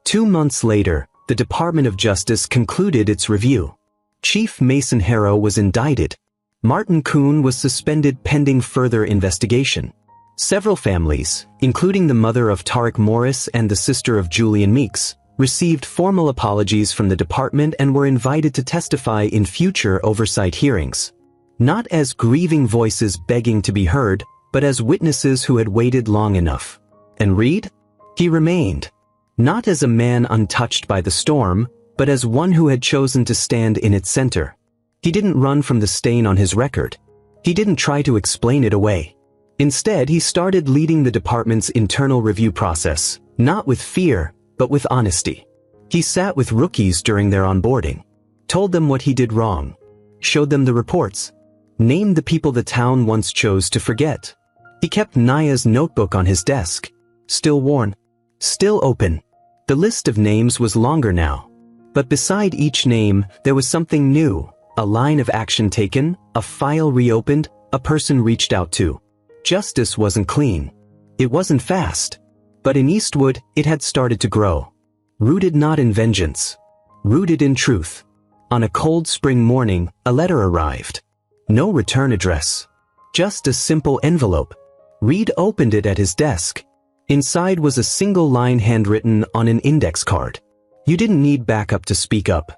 2 months later, the Department of Justice concluded its review. Chief Mason Harrow was indicted. Martin Kuhn was suspended pending further investigation. Several families, including the mother of Tariq Morris and the sister of Julian Meeks, received formal apologies from the department and were invited to testify in future oversight hearings. Not as grieving voices begging to be heard, but as witnesses who had waited long enough. And Reed? He remained. Not as a man untouched by the storm, but as one who had chosen to stand in its center. He didn't run from the stain on his record. He didn't try to explain it away. Instead, he started leading the department's internal review process, not with fear, but with honesty. He sat with rookies during their onboarding, told them what he did wrong, showed them the reports, named the people the town once chose to forget. He kept Naya's notebook on his desk, still worn, still open. The list of names was longer now, but beside each name there was something new, a line of action taken, a file reopened, a person reached out to. Justice wasn't clean. It wasn't fast. But in Eastwood, it had started to grow. Rooted not in vengeance. Rooted in truth. On a cold spring morning, a letter arrived. No return address. Just a simple envelope. Reed opened it at his desk. Inside was a single line handwritten on an index card. You didn't need backup to speak up.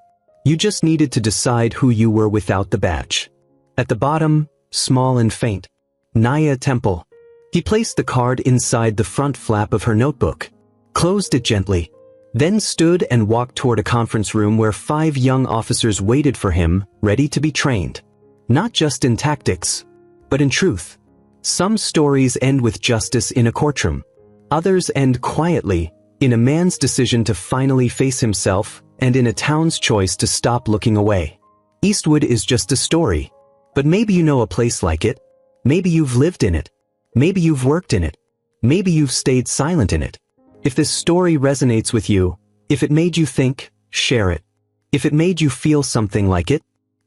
You just needed to decide who you were without the badge. At the bottom, small and faint, Naya Temple. He placed the card inside the front flap of her notebook, closed it gently, then stood and walked toward a conference room where 5 young officers waited for him, ready to be trained. Not just in tactics, but in truth. Some stories end with justice in a courtroom. Others end quietly, in a man's decision to finally face himself, and in a town's choice to stop looking away. Eastwood is just a story. But maybe you know a place like it. Maybe you've lived in it. Maybe you've worked in it. Maybe you've stayed silent in it. If this story resonates with you, if it made you think, share it. If it made you feel something like it,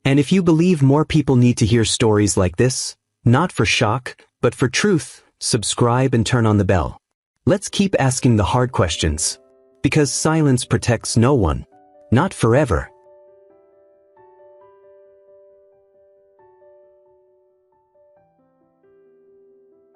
and if you believe more people need to hear stories like this, not for shock, but for truth, subscribe and turn on the bell. Let's keep asking the hard questions. Because silence protects no one. Not forever.